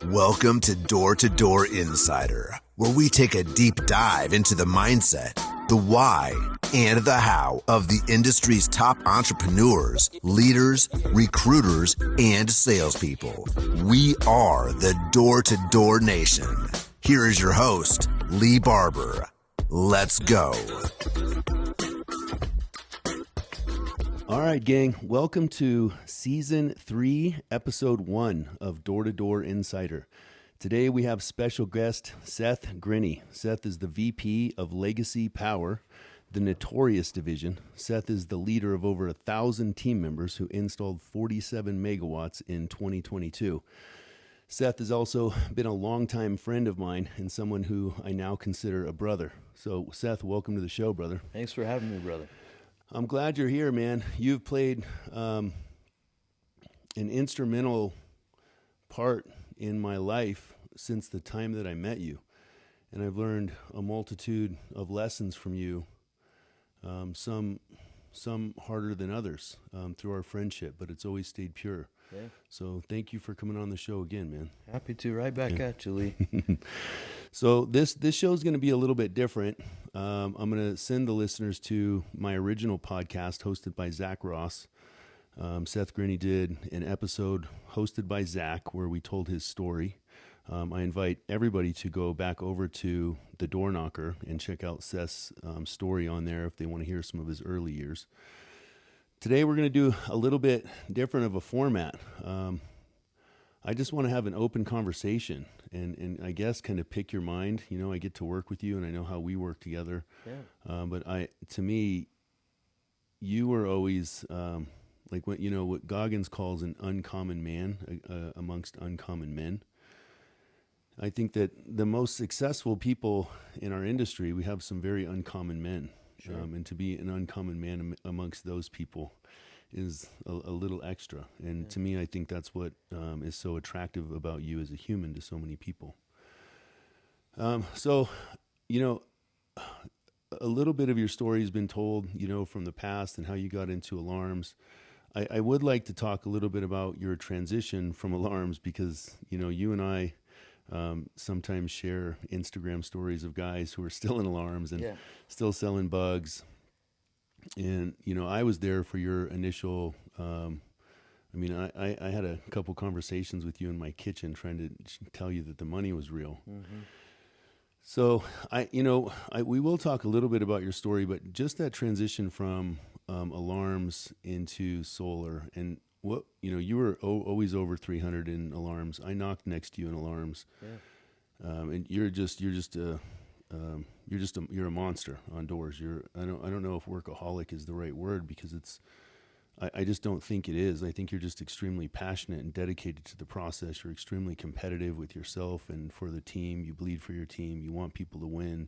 Welcome to Door2Door Insider, where we take a deep dive into the mindset, the why, and the how of the industry's top entrepreneurs, leaders, recruiters, and salespeople. We are the Door2Door Nation. Here is your host, Lee Barber. Let's go. All right, gang. Welcome to Season 3, Episode 1 of Door2Door Insider. Today we have special guest Seth Grenny. Seth is the VP of LGCY Power, the Notorious division. Seth is the leader of over 1,000 team members who installed 47 megawatts in 2022. Seth has also been a longtime friend of mine and someone who I now consider a brother. So, Seth, welcome to the show, brother. Thanks for having me, brother. I'm glad you're here, man. You've played an instrumental part in my life since the time that I met you. And I've learned a multitude of lessons from you, some harder than others through our friendship, but it's always stayed pure. Yeah. So thank you for coming on the show again, man. Happy to. Right back at you, Lee. So this show is going to be a little bit different. I'm going to send the listeners to my original podcast hosted by Zach Ross. Seth Grenny did an episode hosted by Zach where we told his story. I invite everybody to go back over to The Door Knocker and check out Seth's story on there if they want to hear some of his early years. Today we're going to do a little bit different of a format. I just want to have an open conversation and I guess kind of pick your mind. You know, I get to work with you and I know how we work together. Yeah. But to me, you were always like what Goggins calls an uncommon man amongst uncommon men. I think that the most successful people in our industry, we have some very uncommon men. Sure. And to be an uncommon man amongst those people is a little extra. And to me, I think that's what is so attractive about you as a human to so many people. So, a little bit of your story has been told, from the past and how you got into alarms. I would like to talk a little bit about your transition from alarms because, you and I sometimes share Instagram stories of guys who are still in alarms and still selling bugs. And, I was there for your initial, I had a couple conversations with you in my kitchen trying to tell you that the money was real. Mm-hmm. So we will talk a little bit about your story, but just that transition from alarms into solar and what, you were always over 300 in alarms. I knocked next to you in alarms. Yeah. And you're a monster on doors. I don't know if workaholic is the right word because I just don't think it is. I think you're just extremely passionate and dedicated to the process. You're extremely competitive with yourself and for the team. You bleed for your team. You want people to win.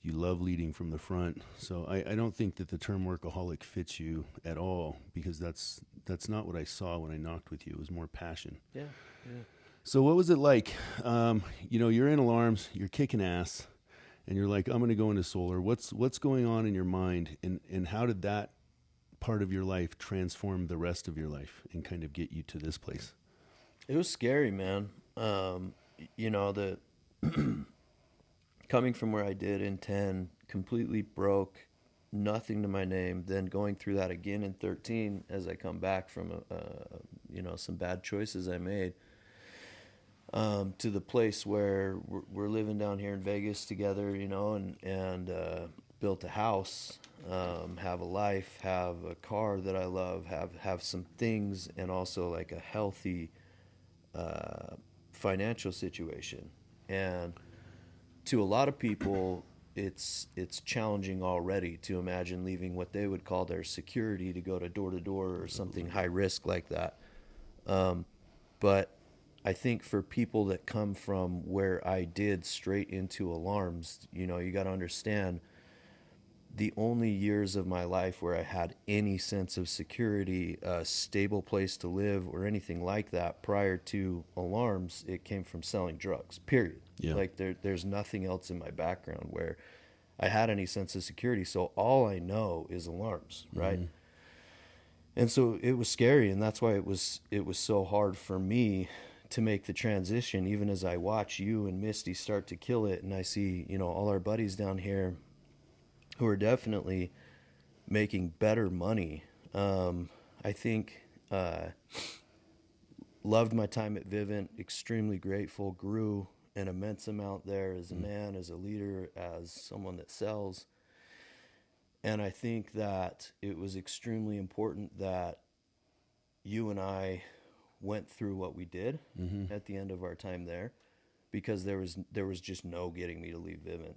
You love leading from the front. So I don't think that the term workaholic fits you at all because that's not what I saw when I knocked with you. It was more passion. Yeah. So what was it like? You're in alarms, you're kicking ass, and you're like, I'm going to go into solar. What's going on in your mind, and how did that part of your life transform the rest of your life and kind of get you to this place? It was scary, man. Coming from where I did in 10, completely broke, nothing to my name, then going through that again in 13 as I come back from, some bad choices I made, to the place where we're living down here in Vegas together, and built a house, have a life, have a car that I love, have some things, and also like a healthy financial situation. And to a lot of people, it's challenging already to imagine leaving what they would call their security to go to door-to-door or something high risk like that. But I think for people that come from where I did straight into alarms, you got to understand the only years of my life where I had any sense of security, a stable place to live or anything like that prior to alarms, it came from selling drugs, period. Yeah. Like there's nothing else in my background where I had any sense of security. So all I know is alarms, right? Mm-hmm. And so it was scary. And that's why it was so hard for me to make the transition, even as I watch you and Misty start to kill it, and I see, you know, all our buddies down here who are definitely making better money. I think loved my time at Vivint, extremely grateful, grew an immense amount there as a man, as a leader, as someone that sells. And I think that it was extremely important that you and I went through what we did at the end of our time there, because there was just no getting me to leave Vivint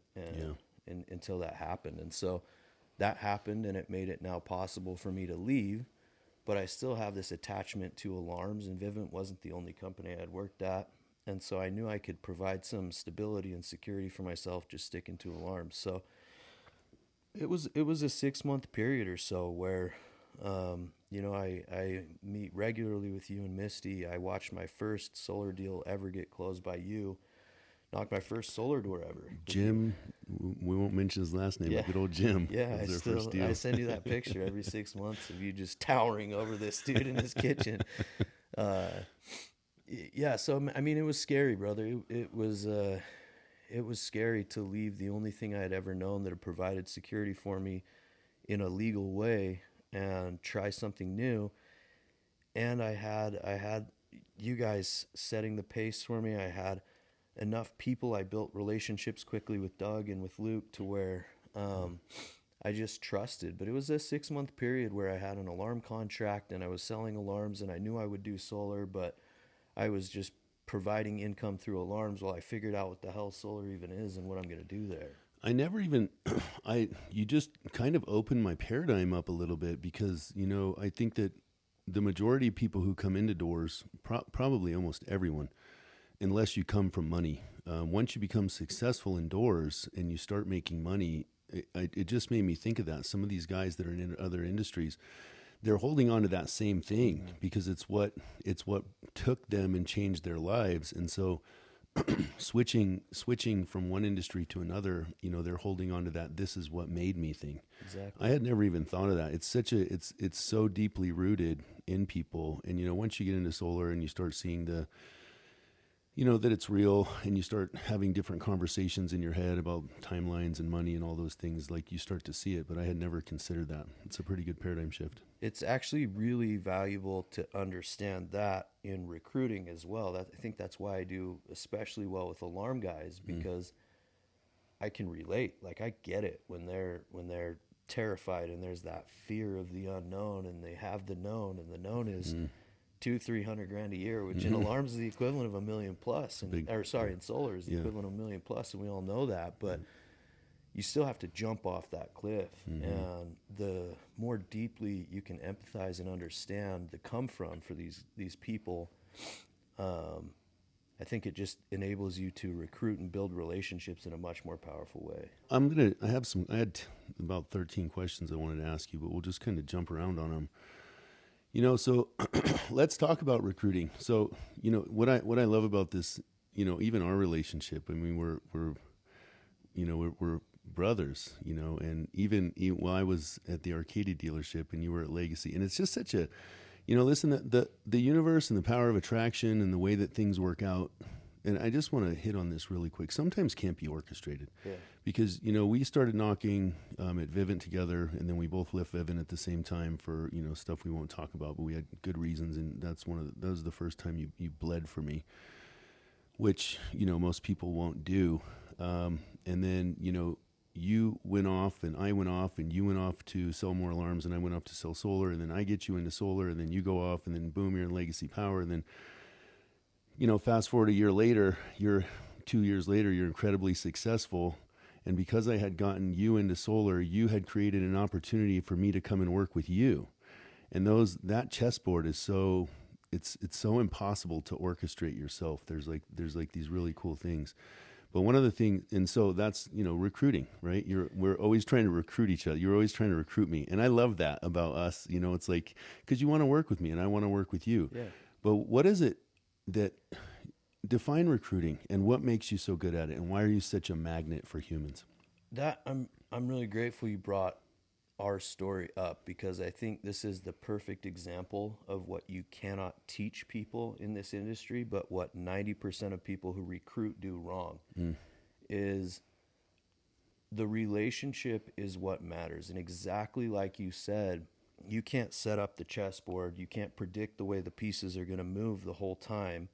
and until that happened. And so that happened, and it made it now possible for me to leave. But I still have this attachment to alarms, and Vivint wasn't the only company I had worked at. And so I knew I could provide some stability and security for myself just sticking to alarms. So it was a 6-month period or so where, you know, I meet regularly with you and Misty. I watched my first solar deal ever get closed by you. Knocked my first solar door ever. Jim, we won't mention his last name, but good old Jim. Yeah, I send you that picture every 6 months of you just towering over this dude in his kitchen. Yeah, so I mean, it was scary, brother. It was scary to leave the only thing I had ever known that had provided security for me in a legal way and try something new. And I had you guys setting the pace for me. I had enough people. I built relationships quickly with Doug and with Luke to where I just trusted. But it was a 6-month period where I had an alarm contract and I was selling alarms, and I knew I would do solar, but I was just providing income through alarms while I figured out what the hell solar even is and what I'm going to do there. I never even, you just kind of opened my paradigm up a little bit, because, you know, I think that the majority of people who come into doors, probably almost everyone, unless you come from money, once you become successful in doors and you start making money, it just made me think of that. Some of these guys that are in other industries, they're holding on to that same thing because it's what took them and changed their lives. And so switching from one industry to another, you know, they're holding on to that. This is what made me think. Exactly. I had never even thought of that. It's so deeply rooted in people. And, you know, once you get into solar and you start seeing that it's real, and you start having different conversations in your head about timelines and money and all those things, like, you start to see it. But I had never considered that. It's a pretty good paradigm shift. It's actually really valuable to understand that in recruiting as well. I think that's why I do especially well with alarm guys, because I can relate. Like, I get it when they're terrified and there's that fear of the unknown, and they have the known, and the known is $200,000-300,000 a year, which in alarms is the equivalent of $1 million plus, in solar is the equivalent of $1 million plus, and we all know that. But you still have to jump off that cliff, and the more deeply you can empathize and understand the come from for these people, I think it just enables you to recruit and build relationships in a much more powerful way. I had about 13 questions I wanted to ask you, but we'll just kind of jump around on them. You know, so let's talk about recruiting. So, you know, what I love about this, you know, even our relationship, I mean, we're brothers, you know, and even while I was at the Arcadia dealership and you were at Legacy, and it's just such a, you know, listen, the universe and the power of attraction and the way that things work out. And I just want to hit on this really quick. Sometimes can't be orchestrated, because, you know, we started knocking at Vivint together, and then we both left Vivint at the same time for, you know, stuff we won't talk about, but we had good reasons. And that was the first time you bled for me, which, you know, most people won't do. And then, you know, you went off and I went off, and you went off to sell more alarms, and I went off to sell solar, and then I get you into solar, and then you go off, and then boom, you're in Legacy Power. And then, you know, fast forward 2 years later, you're incredibly successful. And because I had gotten you into solar, you had created an opportunity for me to come and work with you. And that chessboard is it's so impossible to orchestrate yourself. There's like these really cool things. But one of the things, and so that's, you know, recruiting, right? We're always trying to recruit each other. You're always trying to recruit me. And I love that about us. You know, it's like, because you want to work with me and I want to work with you. Yeah. But what is it that define recruiting, and what makes you so good at it, and why are you such a magnet for humans? That I'm really grateful you brought our story up because I think this is the perfect example of what you cannot teach people in this industry, but what 90% of people who recruit do wrong is the relationship is what matters. And exactly like you said, you can't set up the chessboard. You can't predict the way the pieces are going to move the whole time.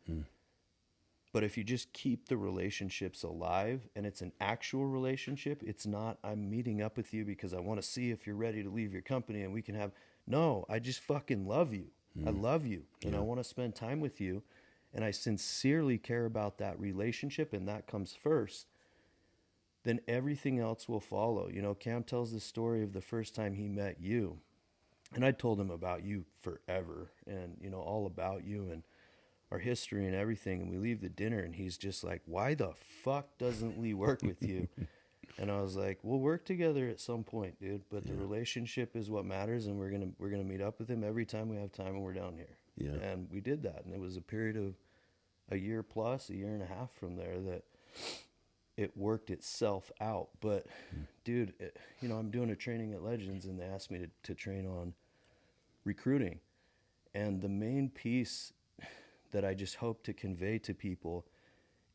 But if you just keep the relationships alive and it's an actual relationship, it's not, I'm meeting up with you because I want to see if you're ready to leave your company and we can have, no, I just fucking love you. I love you and I want to spend time with you. And I sincerely care about that relationship and that comes first. Then everything else will follow. You know, Cam tells the story of the first time he met you. And I told him about you forever and, you know, all about you and our history and everything. And we leave the dinner and he's just like, why the fuck doesn't Lee work with you? And I was like, we'll work together at some point, dude. But the relationship is what matters. And we're going to meet up with him every time we have time when we're down here. Yeah. And we did that. And it was a period of a year plus, a year and a half from there that it worked itself out. But dude, you know, I'm doing a training at Legends and they asked me to train on recruiting. And the main piece that I just hope to convey to people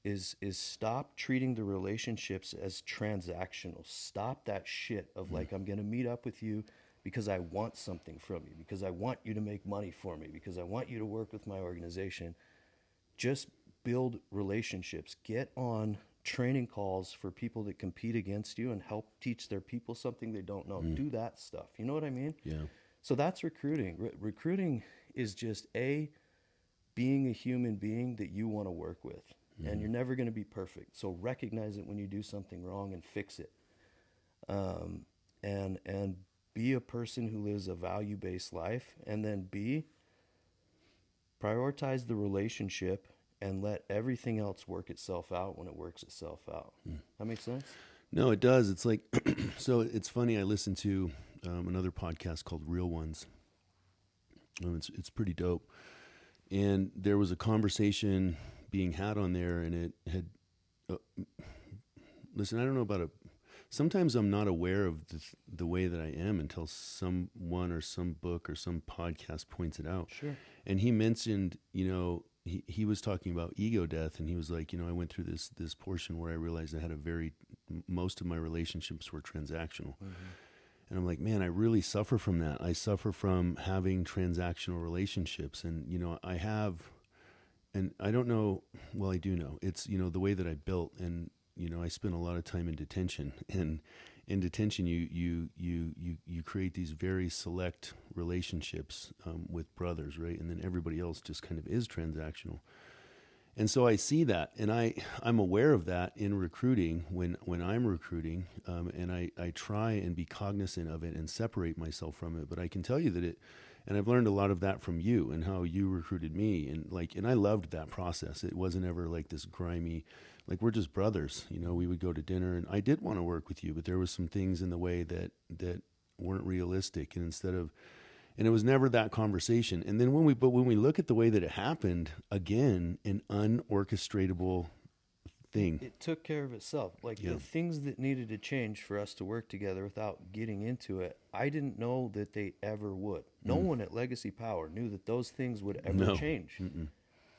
is stop treating the relationships as transactional. Stop that shit of like, I'm going to meet up with you because I want something from you, because I want you to make money for me, because I want you to work with my organization. Just build relationships. Get on training calls for people that compete against you and help teach their people something they don't know. Do that stuff. You know what I mean? Yeah. So that's recruiting. Recruiting is just being a human being that you want to work with. And you're never going to be perfect. So recognize it when you do something wrong and fix it. And be a person who lives a value-based life. And then prioritize the relationship and let everything else work itself out when it works itself out. That makes sense? No, it does. It's like, so it's funny. I listened to another podcast called Real Ones. It's pretty dope. And there was a conversation being had on there, and it had, listen, I don't know about it. Sometimes I'm not aware of the way that I am until someone or some book or some podcast points it out. Sure. And he mentioned, you know, he was talking about ego death, and he was like, you know, I went through this portion where I realized I had most of my relationships were transactional. And I'm like, man, I really suffer from that. I suffer from having transactional relationships. And, you know, and I don't know, well, I do know. It's, you know, the way that I built, and, you know, I spent a lot of time in detention. And in detention, you create these very select relationships with brothers, right? And then everybody else just kind of is transactional. And so I see that, and I'm aware of that in recruiting when I'm recruiting, and I try and be cognizant of it and separate myself from it. But I can tell you that and I've learned a lot of that from you and how you recruited me, and I loved that process. It wasn't ever like this grimy, like we're just brothers, you know. We would go to dinner, and I did want to work with you, but there was some things in the way that weren't realistic, and it was never that conversation. And then when we look at the way that it happened, again, an unorchestratable thing. It took care of itself. Like the things that needed to change for us to work together without getting into it, I didn't know that they ever would. No one at LGCY Power knew that those things would ever change.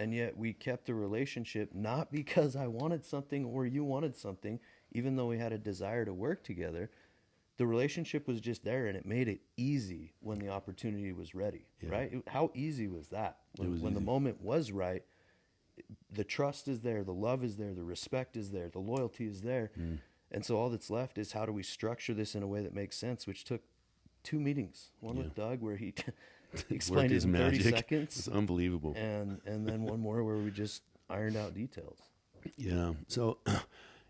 And yet we kept the relationship not because I wanted something or you wanted something, even though we had a desire to work together. The relationship was just there, and it made it easy when the opportunity was ready, right? How easy was that? When the moment was right, the trust is there, the love is there, the respect is there, the loyalty is there. And so all that's left is how do we structure this in a way that makes sense, which took 2 meetings. One with Doug where he explained it in 30 seconds. It's unbelievable. And then one more where we just ironed out details. Yeah. So,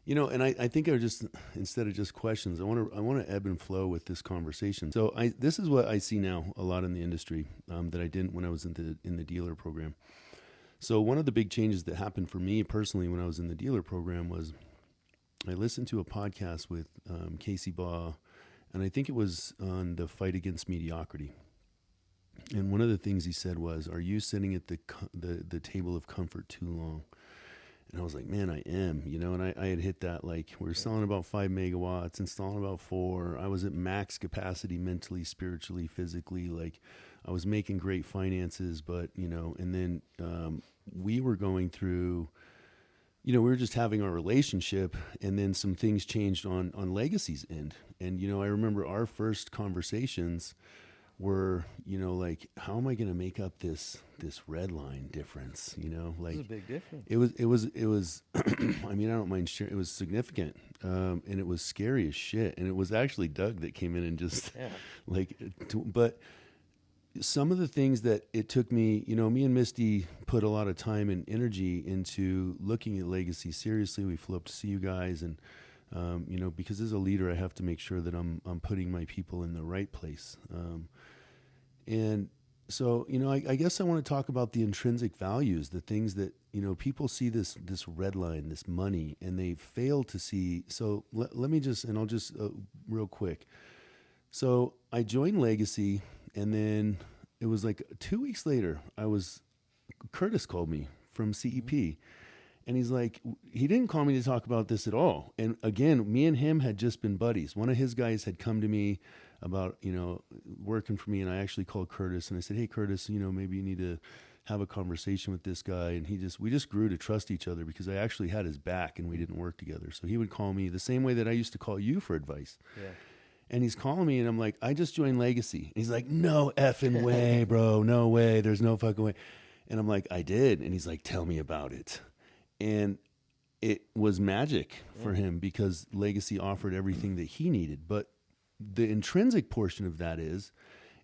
you know, and I think instead of just questions, I want to ebb and flow with this conversation. So this is what I see now a lot in the industry that I didn't when I was in the dealer program. So one of the big changes that happened for me personally when I was in the dealer program was I listened to a podcast with Casey Baugh, and I think it was on the fight against mediocrity. And one of the things he said was, "Are you sitting at the table of comfort too long?" And I was like, man, I am, and I had hit that, like, we were selling about 5 megawatts, installing about 4. I was at max capacity mentally, spiritually, physically. Like, I was making great finances, but, and then we were going through, we were just having our relationship, and then some things changed on Legacy's end. And, I remember our first conversations were, like, how am I going to make up this red line difference? Like, It's a big difference. it was, I mean, I don't mind sharing. It was significant. And it was scary as shit. And it was actually Doug that came in and just but some of the things that it took me, me and Misty put a lot of time and energy into looking at Legacy seriously. We flew up to see you guys, and because as a leader, I have to make sure that I'm putting my people in the right place. And so, I guess I want to talk about the intrinsic values, the things that, people see this red line, this money, and they fail to see. So let me just, and I'll just real quick. So I joined Legacy, and then it was like 2 weeks later, Curtis called me from CEP. And he's like, he didn't call me to talk about this at all. And again, me and him had just been buddies. One of his guys had come to me about, working for me. And I actually called Curtis and I said, hey, Curtis, maybe you need to have a conversation with this guy. And we just grew to trust each other because I actually had his back and we didn't work together. So he would call me the same way that I used to call you for advice. Yeah. And he's calling me and I'm like, I just joined Legacy. And he's like, no effing way, bro. No way. There's no fucking way. And I'm like, I did. And he's like, tell me about it. And it was magic for him because Legacy offered everything that he needed. But the intrinsic portion of that is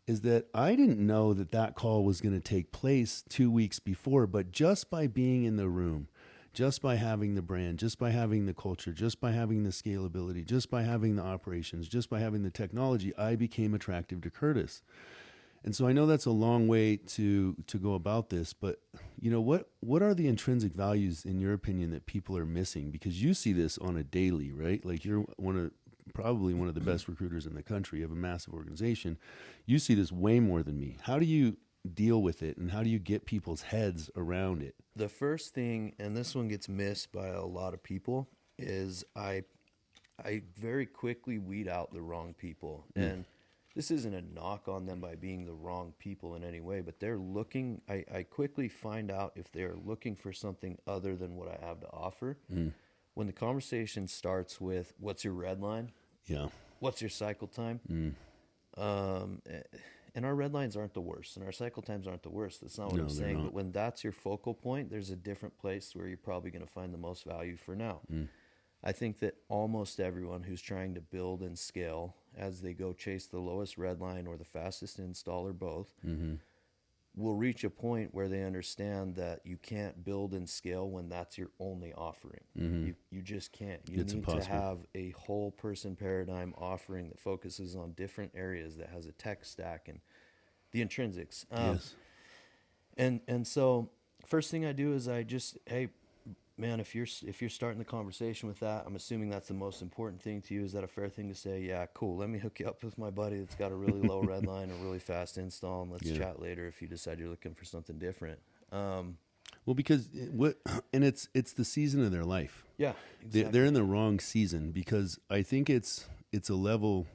that I didn't know that call was going to take place 2 weeks before, but just by being in the room, just by having the brand, just by having the culture, just by having the scalability, just by having the operations, just by having the technology, I became attractive to Curtis. And so I know that's a long way to go about this, but what are the intrinsic values in your opinion that people are missing? Because you see this on a daily, right? Like you're probably one of the best recruiters in the country. You have a massive organization. You see this way more than me. How do you deal with it, and how do you get people's heads around it? The first thing, and this one gets missed by a lot of people, is I very quickly weed out the wrong people. And this isn't a knock on them by being the wrong people in any way, but they're looking, I quickly find out if they're looking for something other than what I have to offer. When the conversation starts with, what's your red line? Yeah. What's your cycle time? And our red lines aren't the worst, and our cycle times aren't the worst. That's not what I'm saying. But when that's your focal point, there's a different place where you're probably going to find the most value for now. I think that almost everyone who's trying to build and scale as they go chase the lowest red line or the fastest install or both will reach a point where they understand that you can't build and scale when that's your only offering. You just can't. It's need impossible. To have a whole person paradigm offering that focuses on different areas, that has a tech stack and the intrinsics. Yes. And so first thing I do is I just, hey, man, if you're starting the conversation with that, I'm assuming that's the most important thing to you. Is that a fair thing to say? Yeah, cool. Let me hook you up with my buddy that's got a really low red line, a really fast install, and let's chat later if you decide you're looking for something different. Well, because it's the season of their life. Yeah, exactly. They're in the wrong season because I think it's a level.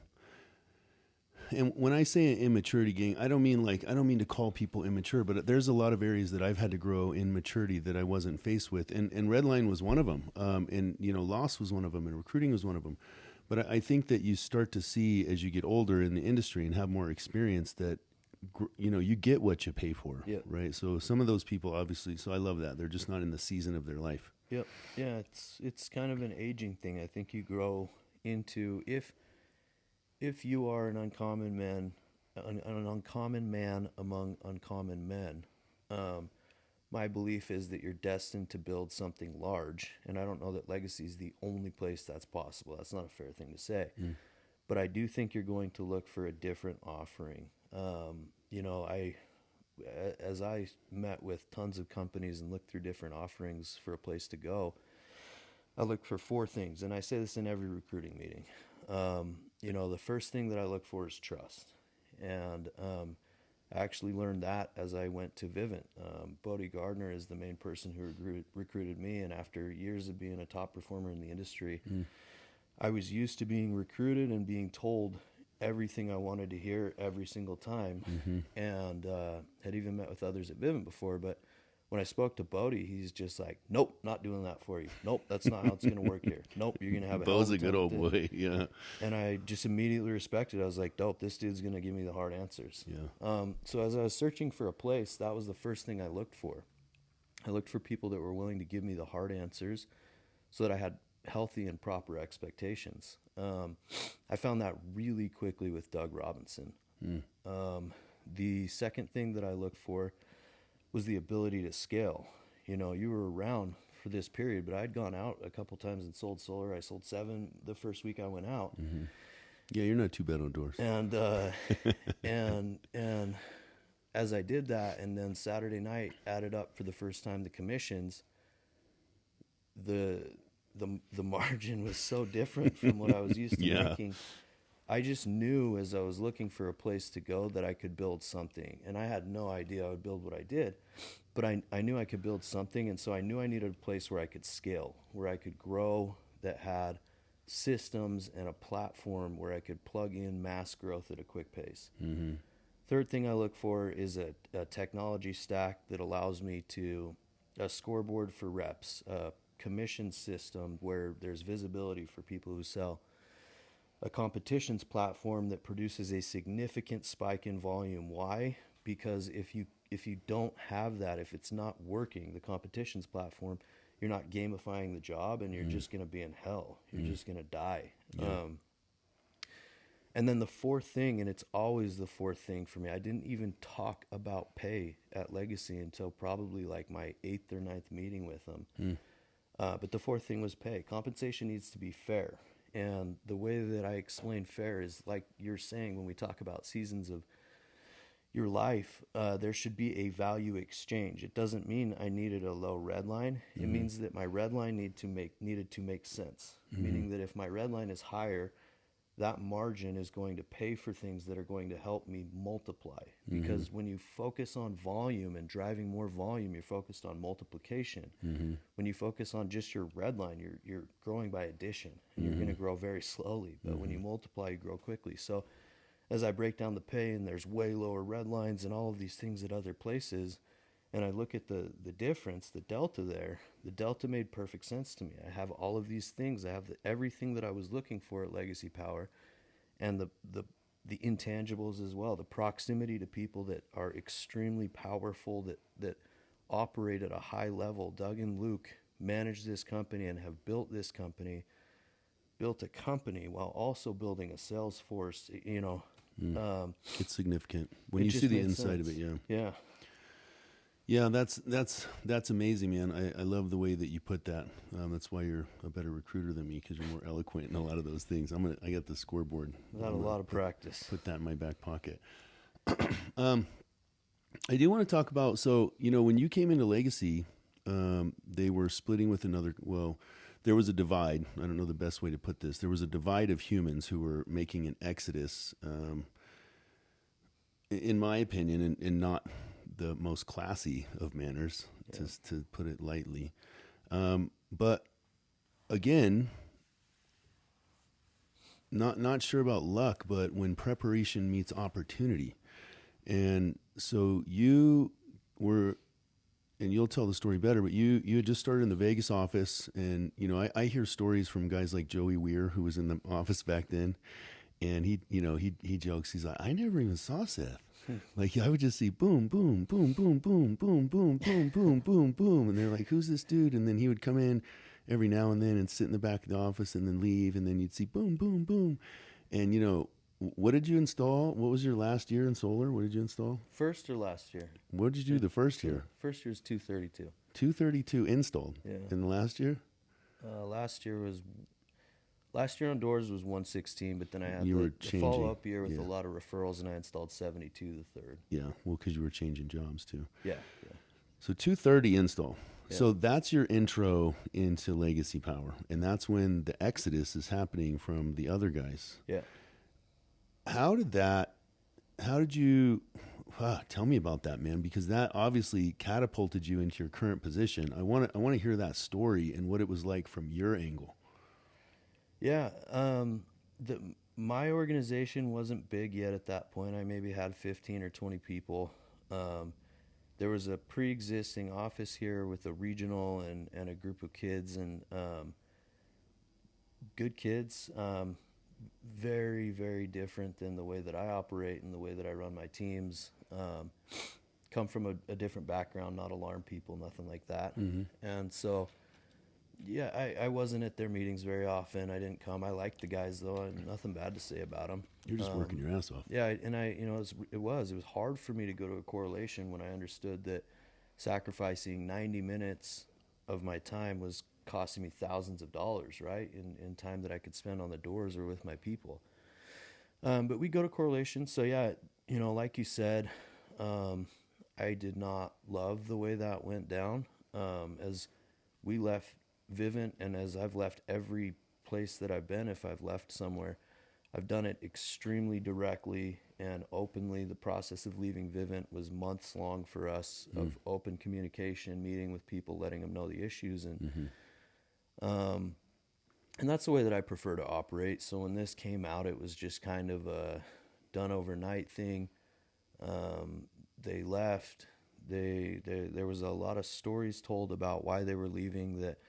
And when I say immaturity, gang, I don't mean to call people immature, but there's a lot of areas that I've had to grow in maturity that I wasn't faced with, and redline was one of them, and loss was one of them, and recruiting was one of them. But I think that you start to see as you get older in the industry and have more experience that you get what you pay for, right? So some of those people, obviously, so I love that they're just not in the season of their life. Yep, yeah, it's kind of an aging thing. I think you grow into if you are an uncommon man among uncommon men, my belief is that you're destined to build something large. And I don't know that Legacy is the only place that's possible. That's not a fair thing to say. But I do think you're going to look for a different offering. As I met with tons of companies and looked through different offerings for a place to go, I look for 4 things. And I say this in every recruiting meeting. The first thing that I look for is trust. And I actually learned that as I went to Vivint. Bodie Gardner is the main person who recruited me, and after years of being a top performer in the industry, I was used to being recruited and being told everything I wanted to hear every single time, and had even met with others at Vivint before. But when I spoke to Bodie, he's just like, "Nope, not doing that for you. Nope, that's not how it's going to work here. Nope, you're going to have a hell of Bo's a good old time with it." boy. Yeah. And I just immediately respected it. I was like, "Dope, this dude's going to give me the hard answers." Yeah. So as I was searching for a place, that was the first thing I looked for. I looked for people that were willing to give me the hard answers, so that I had healthy and proper expectations. I found that really quickly with Doug Robinson. The second thing that I looked for was the ability to scale. You know, you were around for this period, but I'd gone out a couple times and sold solar. I sold 7 the first week I went out. Yeah, you're not too bad on doors. And and as I did that, and then Saturday night added up for the first time the commissions, the margin was so different from what I was used to making. I just knew as I was looking for a place to go that I could build something. And I had no idea I would build what I did, but I knew I could build something. And so I knew I needed a place where I could scale, where I could grow, that had systems and a platform where I could plug in mass growth at a quick pace. Third thing I look for is a technology stack that allows me to, a scoreboard for reps, a commission system where there's visibility for people who sell, a competitions platform that produces a significant spike in volume. Why? Because if you don't have that, if it's not working, the competitions platform, you're not gamifying the job, and you're just going to be in hell. You're just going to die. Yeah. And then the fourth thing, and it's always the fourth thing for me, I didn't even talk about pay at Legacy until probably like my 8th or 9th meeting with them. But the fourth thing was pay. Compensation needs to be fair. And the way that I explain fair is like you're saying when we talk about seasons of your life, there should be a value exchange. It doesn't mean I needed a low red line. It means that my red line needed to make sense, meaning that if my red line is higher, that margin is going to pay for things that are going to help me multiply. Because when you focus on volume and driving more volume, you're focused on multiplication. When you focus on just your red line, you're growing by addition, and you're going to grow very slowly. But when you multiply, you grow quickly. So as I break down the pay, and there's way lower red lines and all of these things at other places, and I look at the difference, the delta there, the delta made perfect sense to me. I have all of these things. I have everything that I was looking for at Legacy Power, and the intangibles as well, the proximity to people that are extremely powerful, that operate at a high level. Doug and Luke manage this company and have built this company, built a company while also building a sales force, you know. It's significant when you see the inside of it. Yeah. Yeah, that's amazing, man. I love the way that you put that. That's why you're a better recruiter than me, because you're more eloquent in a lot of those things. I got the scoreboard. Not a lot of practice. Put that in my back pocket. I do want to talk about, so, you know, when you came into Legacy, they were splitting with another, well, there was a divide. I don't know the best way to put this. There was a divide of humans who were making an exodus, in my opinion, and not the most classy of manners, to put it lightly. But again, not sure about luck, but when preparation meets opportunity. And so you were, and you'll tell the story better, but you had just started in the Vegas office, and, you know, I hear stories from guys like Joey Weir, who was in the office back then, and he jokes, he's like, I never even saw Seth. Like, I would just see boom, boom, boom, boom, boom, boom, boom, boom, boom, boom, boom. And they're like, who's this dude? And then he would come in every now and then and sit in the back of the office and then leave. And then you'd see boom, boom, boom. And, you know, what did you install? What was your last year in solar? What did you install? First or last year? What did you do the first year? First year was 232. 232 installed. Yeah. And the last year? Last year on doors was 116, but then I had the follow-up year with a lot of referrals, and I installed 72 the third. Yeah, well, because you were changing jobs too. Yeah. So 230 install. Yeah. So that's your intro into Legacy Power, and that's when the exodus is happening from the other guys. Yeah. How did you, Tell me about that, man, because that obviously catapulted you into your current position. I want to hear that story and what it was like from your angle. Yeah. My organization wasn't big yet at that point. I maybe had 15 or 20 people. There was a pre-existing office here with a regional and a group of kids, and good kids. Very, very different than the way that I operate and the way that I run my teams. Come from a different background, not alarm people, nothing like that. Mm-hmm. And so, yeah, I wasn't at their meetings very often. I didn't come. I liked the guys, though. I had nothing bad to say about them. You're just working your ass off. Yeah, and it was hard for me to go to a correlation when I understood that sacrificing 90 minutes of my time was costing me thousands of dollars, right, in time that I could spend on the doors or with my people. But we go to correlation. So, yeah, like you said, I did not love the way that went down. As we left Vivint, and as I've left every place that I've been, if I've left somewhere, I've done it extremely directly and openly. The process of leaving Vivint was months long for us of open communication, meeting with people, letting them know the issues. And and that's the way that I prefer to operate. So when this came out, it was just kind of a done overnight thing. They left. There was a lot of stories told about why they were leaving that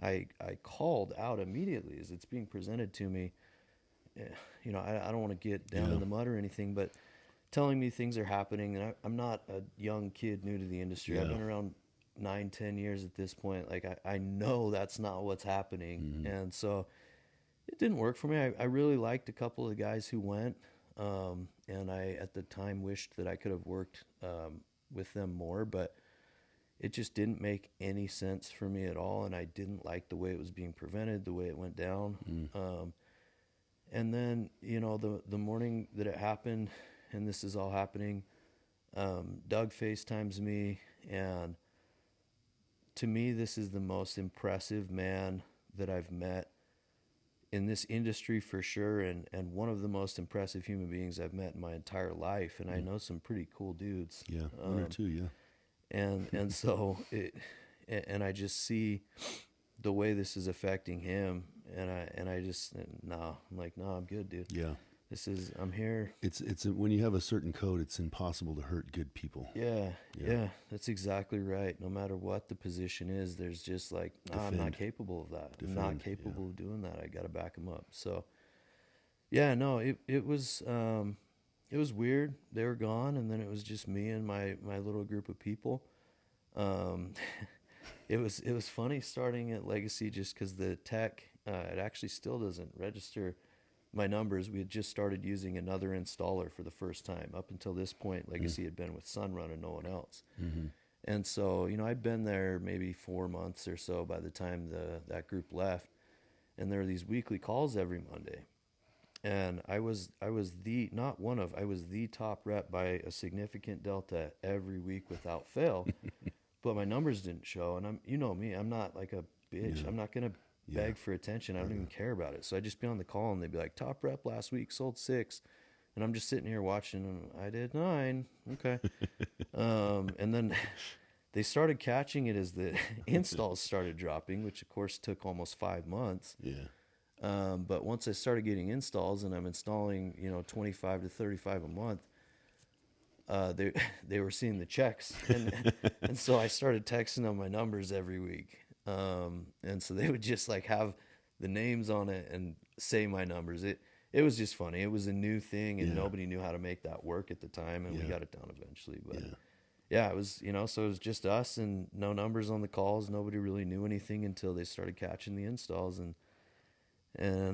I called out immediately as it's being presented to me. I don't want to get down in the mud or anything, but telling me things are happening, and I'm not a young kid new to the industry. I've been around 9-10 years at this point. Like I know that's not what's happening. And so it didn't work for me. I really liked a couple of the guys who went. And I, at the time, wished that I could have worked, with them more, but it just didn't make any sense for me at all. And I didn't like the way it was being presented, the way it went down. And then, the morning that it happened, and this is all happening, Doug FaceTimes me, and to me, this is the most impressive man that I've met in this industry for sure, and one of the most impressive human beings I've met in my entire life. And I know some pretty cool dudes. Yeah, one or two, yeah. And so I just see the way this is affecting him, and I just, I'm like, no, I'm good, dude. Yeah. I'm here. It's when you have a certain code, it's impossible to hurt good people. Yeah, that's exactly right. No matter what the position is, there's just like, I'm not capable of that. I'm not capable of doing that. I got to back them up. So, yeah, no, it was weird. They were gone, and then it was just me and my little group of people. It was funny starting at Legacy just because the tech, it actually still doesn't register my numbers. We had just started using another installer for the first time. Up until this point, Legacy had been with Sunrun and no one else. And so, I'd been there maybe 4 months or so by the time that group left. And there were these weekly calls every Monday. And I was the top rep by a significant delta every week without fail. But my numbers didn't show. And me, I'm not like a bitch. Yeah. I'm not going to beg for attention. I don't even care about it. So I'd just be on the call, and they'd be like, top rep last week sold 6. And I'm just sitting here watching, and I did 9. Okay. And then they started catching it as the installs started dropping, which of course took almost 5 months. Yeah. But once I started getting installs, and I'm installing, 25 to 35 a month, they were seeing the checks. And so I started texting them my numbers every week. And so they would just like have the names on it and say my numbers. It was just funny. It was a new thing, and nobody knew how to make that work at the time, and we got it down eventually. But yeah, it was, so it was just us and no numbers on the calls. Nobody really knew anything until they started catching the installs, and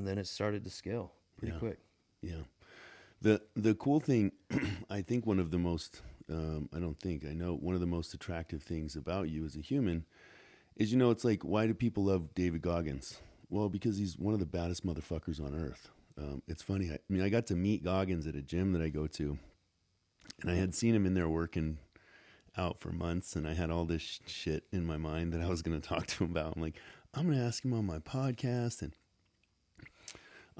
then it started to scale pretty quick. Yeah. The cool thing, I think one of the most, I know one of the most attractive things about you as a human is, it's like, why do people love David Goggins? Well, because he's one of the baddest motherfuckers on earth. It's funny. I got to meet Goggins at a gym that I go to, and I had seen him in there working out for months, and I had all this shit in my mind that I was going to talk to him about. I'm like, I'm going to ask him on my podcast, and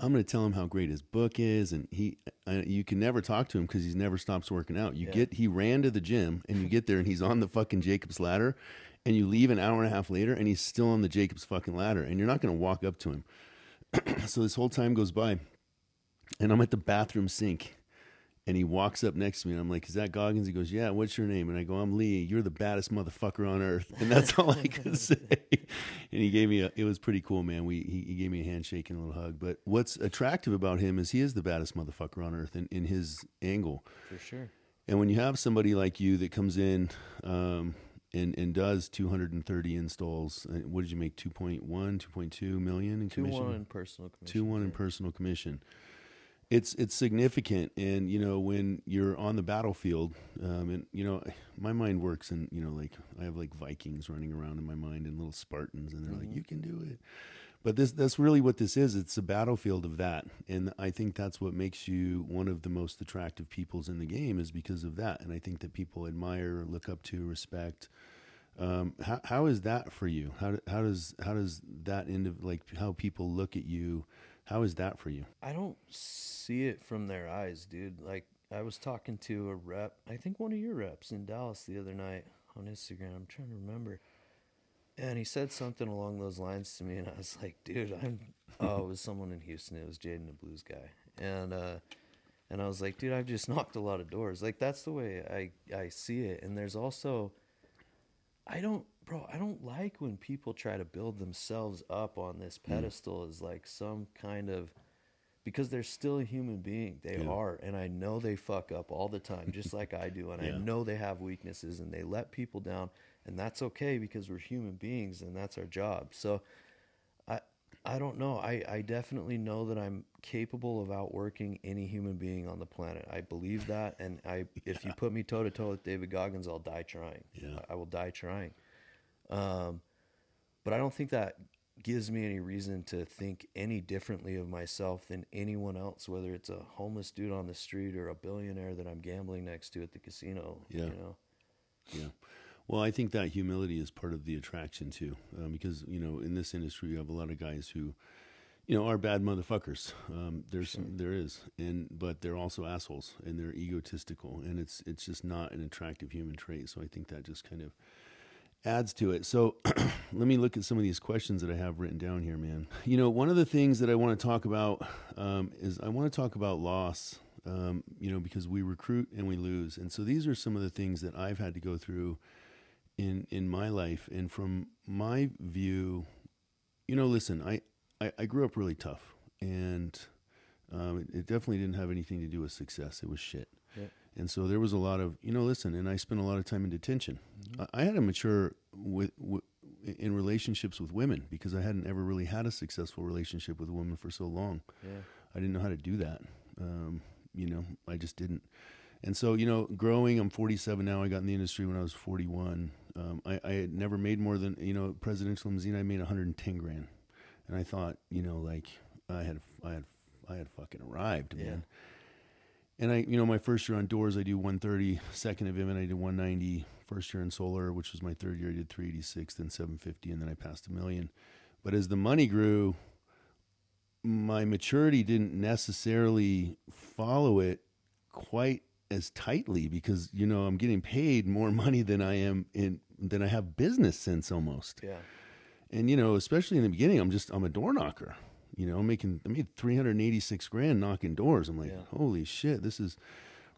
I'm going to tell him how great his book is, and you can never talk to him because he never stops working out. He ran to the gym, and you get there, and he's on the fucking Jacob's ladder, and you leave an hour and a half later, and he's still on the Jacob's fucking ladder, and you're not going to walk up to him. So this whole time goes by, and I'm at the bathroom sink, and he walks up next to me, and I'm like, "Is that Goggins?" He goes, "Yeah, what's your name?" And I go, "I'm Lee. You're the baddest motherfucker on earth." And that's all I could say. And he gave me it was pretty cool, man. He gave me a handshake and a little hug. But what's attractive about him is he is the baddest motherfucker on earth in his angle. For sure. And when you have somebody like you that comes in and does 230 installs, what did you make, 2.1, 2.2 million in commission? 2.1 in personal commission. 2.1 in personal commission. It's significant, and when you're on the battlefield, and my mind works, and like I have like Vikings running around in my mind and little Spartans, and they're like, "You can do it." But that's really what this is. It's a battlefield of that, and I think that's what makes you one of the most attractive peoples in the game, is because of that. And I think that people admire, look up to, respect. How is that for you? How does that end of like how people look at you? How is that for you? I don't see it from their eyes, dude. Like, I was talking to a rep, I think one of your reps in Dallas the other night on Instagram. I'm trying to remember. And he said something along those lines to me, and I was like, dude, it was someone in Houston. It was Jaden, the blues guy. And I was like, dude, I've just knocked a lot of doors. Like, that's the way I see it. And there's also, I don't like when people try to build themselves up on this pedestal as like some kind of, because they're still a human being. They are. And I know they fuck up all the time, just like I do. And I know they have weaknesses, and they let people down, and that's okay because we're human beings and that's our job. So I don't know. I definitely know that I'm capable of outworking any human being on the planet. I believe that. And if you put me toe to toe with David Goggins, I'll die trying. Yeah. I will die trying. But I don't think that gives me any reason to think any differently of myself than anyone else, whether it's a homeless dude on the street or a billionaire that I'm gambling next to at the casino. Yeah. Yeah. Well, I think that humility is part of the attraction too, because, in this industry, you have a lot of guys who, are bad motherfuckers. There is, but they're also assholes, and they're egotistical, and it's just not an attractive human trait. So I think that just kind of adds to it. So let me look at some of these questions that I have written down here, man. One of the things that I want to talk about is I want to talk about loss, because we recruit and we lose. And so these are some of the things that I've had to go through in my life. And from my view, listen, I grew up really tough, and it definitely didn't have anything to do with success. It was shit. Yeah. And so there was a lot of, and I spent a lot of time in detention. Mm-hmm. I had to mature in relationships with women because I hadn't ever really had a successful relationship with a woman for so long. Yeah. I didn't know how to do that. I just didn't. And so, growing, I'm 47 now. I got in the industry when I was 41. I had never made more than, presidential limousine. I made 110 grand. And I thought, I had fucking arrived, man. And my first year on doors, I do 130. Second event, I did 190. First year in solar, which was my third year, I did 386, then 750, and then I passed $1 million. But as the money grew, my maturity didn't necessarily follow it quite as tightly because, I'm getting paid more money than I have business sense almost. Yeah. And, especially in the beginning, I'm a door knocker. I made 386 grand knocking doors. I'm like, holy shit, this is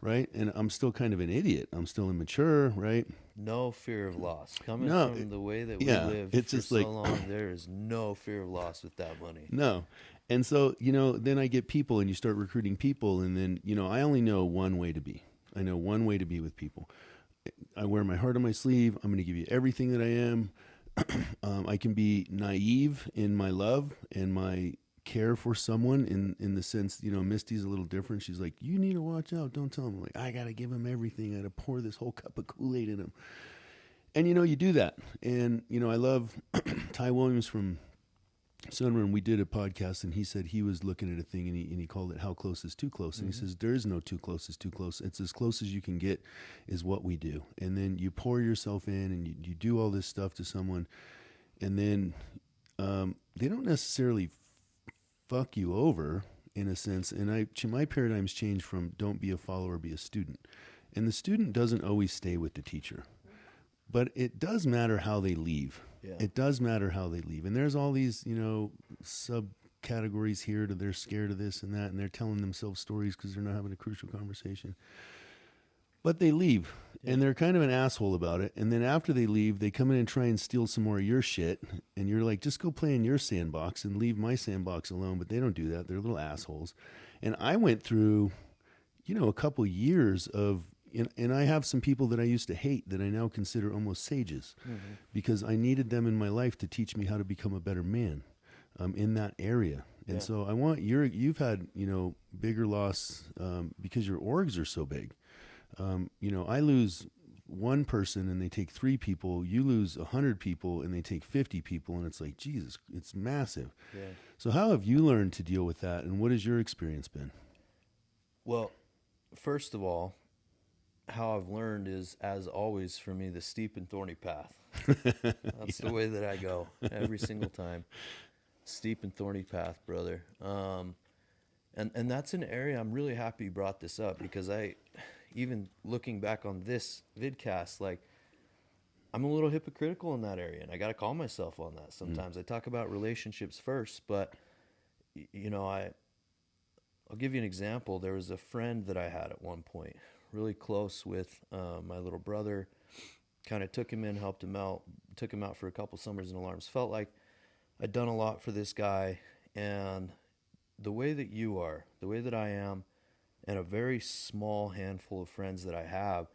right. And I'm still kind of an idiot. I'm still immature, right? No fear of loss. Coming from the way that we live it's for just so long, there is no fear of loss with that money. No. And so, then I get people and you start recruiting people. And then, I only know one way to be. I know one way to be with people. I wear my heart on my sleeve. I'm going to give you everything that I am. I can be naive in my love and my care for someone in the sense, Misty's a little different. She's like, you need to watch out. Don't tell him. I'm like, I got to give him everything. I got to pour this whole cup of Kool-Aid in him. And, you do that. And, I love Ty Williams from Sunrun. We did a podcast and he said he was looking at a thing and he called it How Close is Too Close. And he says, there is no too close is too close. It's as close as you can get is what we do. And then you pour yourself in and you do all this stuff to someone. And then they don't necessarily fuck you over. in a sense. And my paradigm's changed from don't be a follower, be a student. And the student doesn't always stay with the teacher. But it does matter how they leave. Yeah. It does matter how they leave. And there's all these, subcategories here to they're scared of this and that, and they're telling themselves stories because they're not having a crucial conversation. But they leave, and they're kind of an asshole about it. And then after they leave, they come in and try and steal some more of your shit. And you're like, just go play in your sandbox and leave my sandbox alone. But they don't do that. They're little assholes. And I went through, a couple years of, and I have some people that I used to hate that I now consider almost sages, because I needed them in my life to teach me how to become a better man in that area. And so I want you've had, bigger loss because your orgs are so big. I lose one person and they take 3 people. You lose 100 people and they take 50 people. And it's like, Jesus, it's massive. Yeah. So how have you learned to deal with that? And what has your experience been? Well, first of all, how I've learned is, as always for me, the steep and thorny path. That's the way that I go every single time. Steep and thorny path, brother. And that's an area I'm really happy you brought this up, because even looking back on this vidcast, like, I'm a little hypocritical in that area, and I got to call myself on that sometimes. I talk about relationships first, but, I'll give you an example. There was a friend that I had at one point, really close with my little brother, kind of took him in, helped him out, took him out for a couple summers and alarms. Felt like I'd done a lot for this guy, and the way that you are, the way that I am, and a very small handful of friends that I have,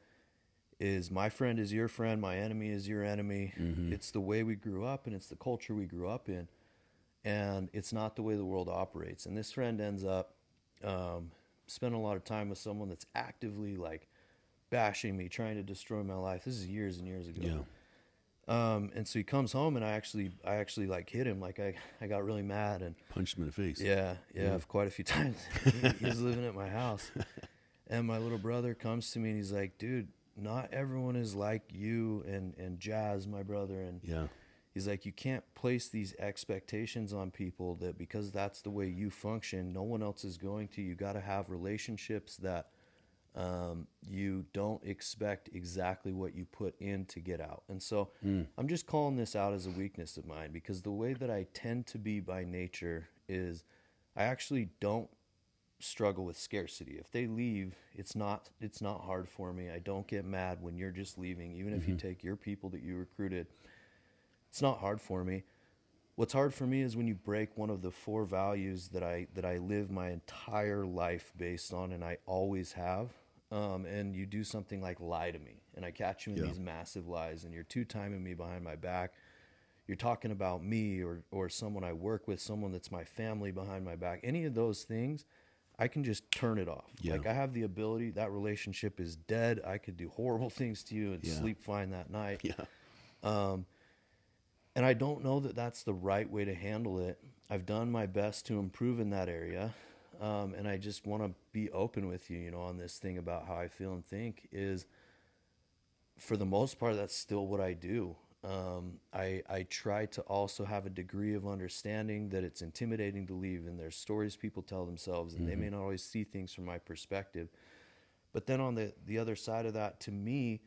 is my friend is your friend, my enemy is your enemy. It's the way we grew up, and it's the culture we grew up in, and it's not the way the world operates. And this friend ends up spending a lot of time with someone that's actively, like, bashing me, trying to destroy my life. This is years and years ago. Yeah. And so he comes home, and I actually like hit him. Like, I got really mad and punched him in the face. Yeah. Quite a few times. He's living at my house, and my little brother comes to me and he's like, dude, not everyone is like you and Jazz, my brother. And he's like, you can't place these expectations on people that because that's the way you function, no one else is going to. You got to have relationships that you don't expect exactly what you put in to get out. And so I'm just calling this out as a weakness of mine, because the way that I tend to be by nature is I actually don't struggle with scarcity. If they leave, it's not hard for me. I don't get mad when you're just leaving, even if you take your people that you recruited. It's not hard for me. What's hard for me is when you break one of the 4 values that I live my entire life based on, and I always have. And you do something like lie to me, and I catch you in these massive lies, and you're 2-timing me behind my back. You're talking about me or someone I work with, someone that's my family behind my back. Any of those things, I can just turn it off. Like, I have the ability. That relationship is dead. I could do horrible things to you and sleep fine that night. And I don't know that that's the right way to handle it. I've done my best to improve in that area. And I just want to be open with you, on this thing about how I feel and think is, for the most part, that's still what I do. I try to also have a degree of understanding that it's intimidating to leave, and there's stories people tell themselves, and they may not always see things from my perspective. But then on the other side of that, to me,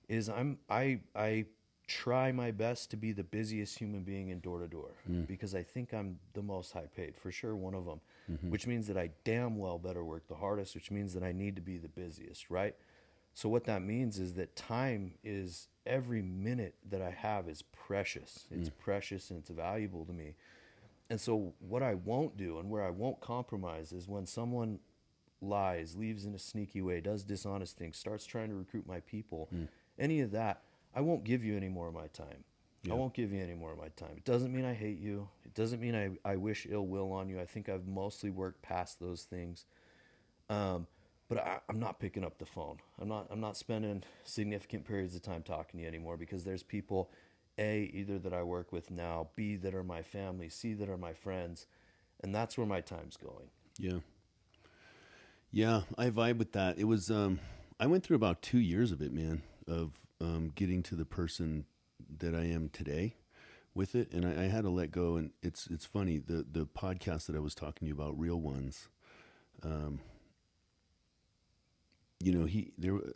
is I try my best to be the busiest human being in Door2Door, because I think I'm the most high paid, for sure, one of them, which means that I damn well better work the hardest, which means that I need to be the busiest, right? So what that means is that time is, every minute that I have is precious. It's precious, and it's valuable to me. And so what I won't do, and where I won't compromise, is when someone lies, leaves in a sneaky way, does dishonest things, starts trying to recruit my people, any of that, I won't give you any more of my time. I won't give you any more of my time. It doesn't mean I hate you. It doesn't mean I wish ill will on you. I think I've mostly worked past those things. But I'm not picking up the phone. I'm not spending significant periods of time talking to you anymore, because there's people, A, either that I work with now, B, that are my family, C, that are my friends, and that's where my time's going. Yeah, I vibe with that. It was I went through about 2 years of it, man, of getting to the person that I am today with it, and I had to let go. And it's funny, the podcast that I was talking to you about, Real Ones, um,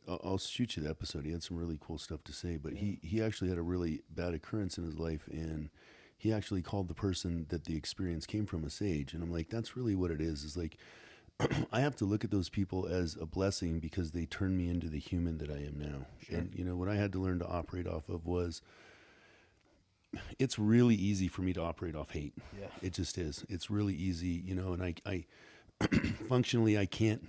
I'll shoot you the episode. He had some really cool stuff to say, but he actually had a really bad occurrence in his life, and he actually called the person that the experience came from a sage. And I'm like, that's really what it is like, I have to look at those people as a blessing because they turned me into the human that I am now. Sure. And, what I had to learn to operate off of was, it's really easy for me to operate off hate. Yeah. It just is. It's really easy, and I functionally, I can't,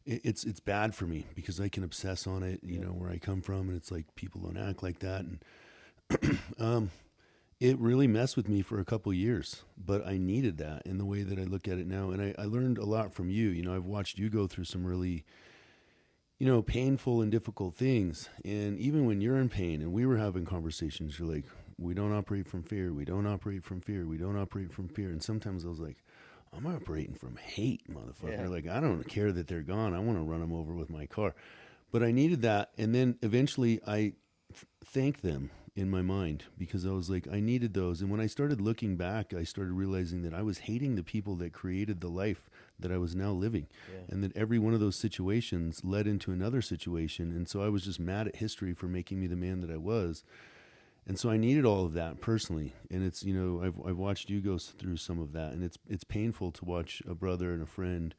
it's bad for me because I can obsess on it, where I come from, and it's like people don't act like that. And, it really messed with me for a couple of years, but I needed that in the way that I look at it now. And I learned a lot from you. I've watched you go through some really, painful and difficult things. And even when you're in pain and we were having conversations, you're like, we don't operate from fear. We don't operate from fear. We don't operate from fear. And sometimes I was like, I'm operating from hate, motherfucker. Yeah. Like, I don't care that they're gone. I want to run them over with my car. But I needed that. And then eventually I thanked them in my mind because I was like, I needed those. And when I started looking back, I started realizing that I was hating the people that created the life that I was now living. Yeah. And that every one of those situations led into another situation. And so I was just mad at history for making me the man that I was. And so I needed all of that personally. And it's, I've watched you go through some of that, and it's painful to watch a brother and a friend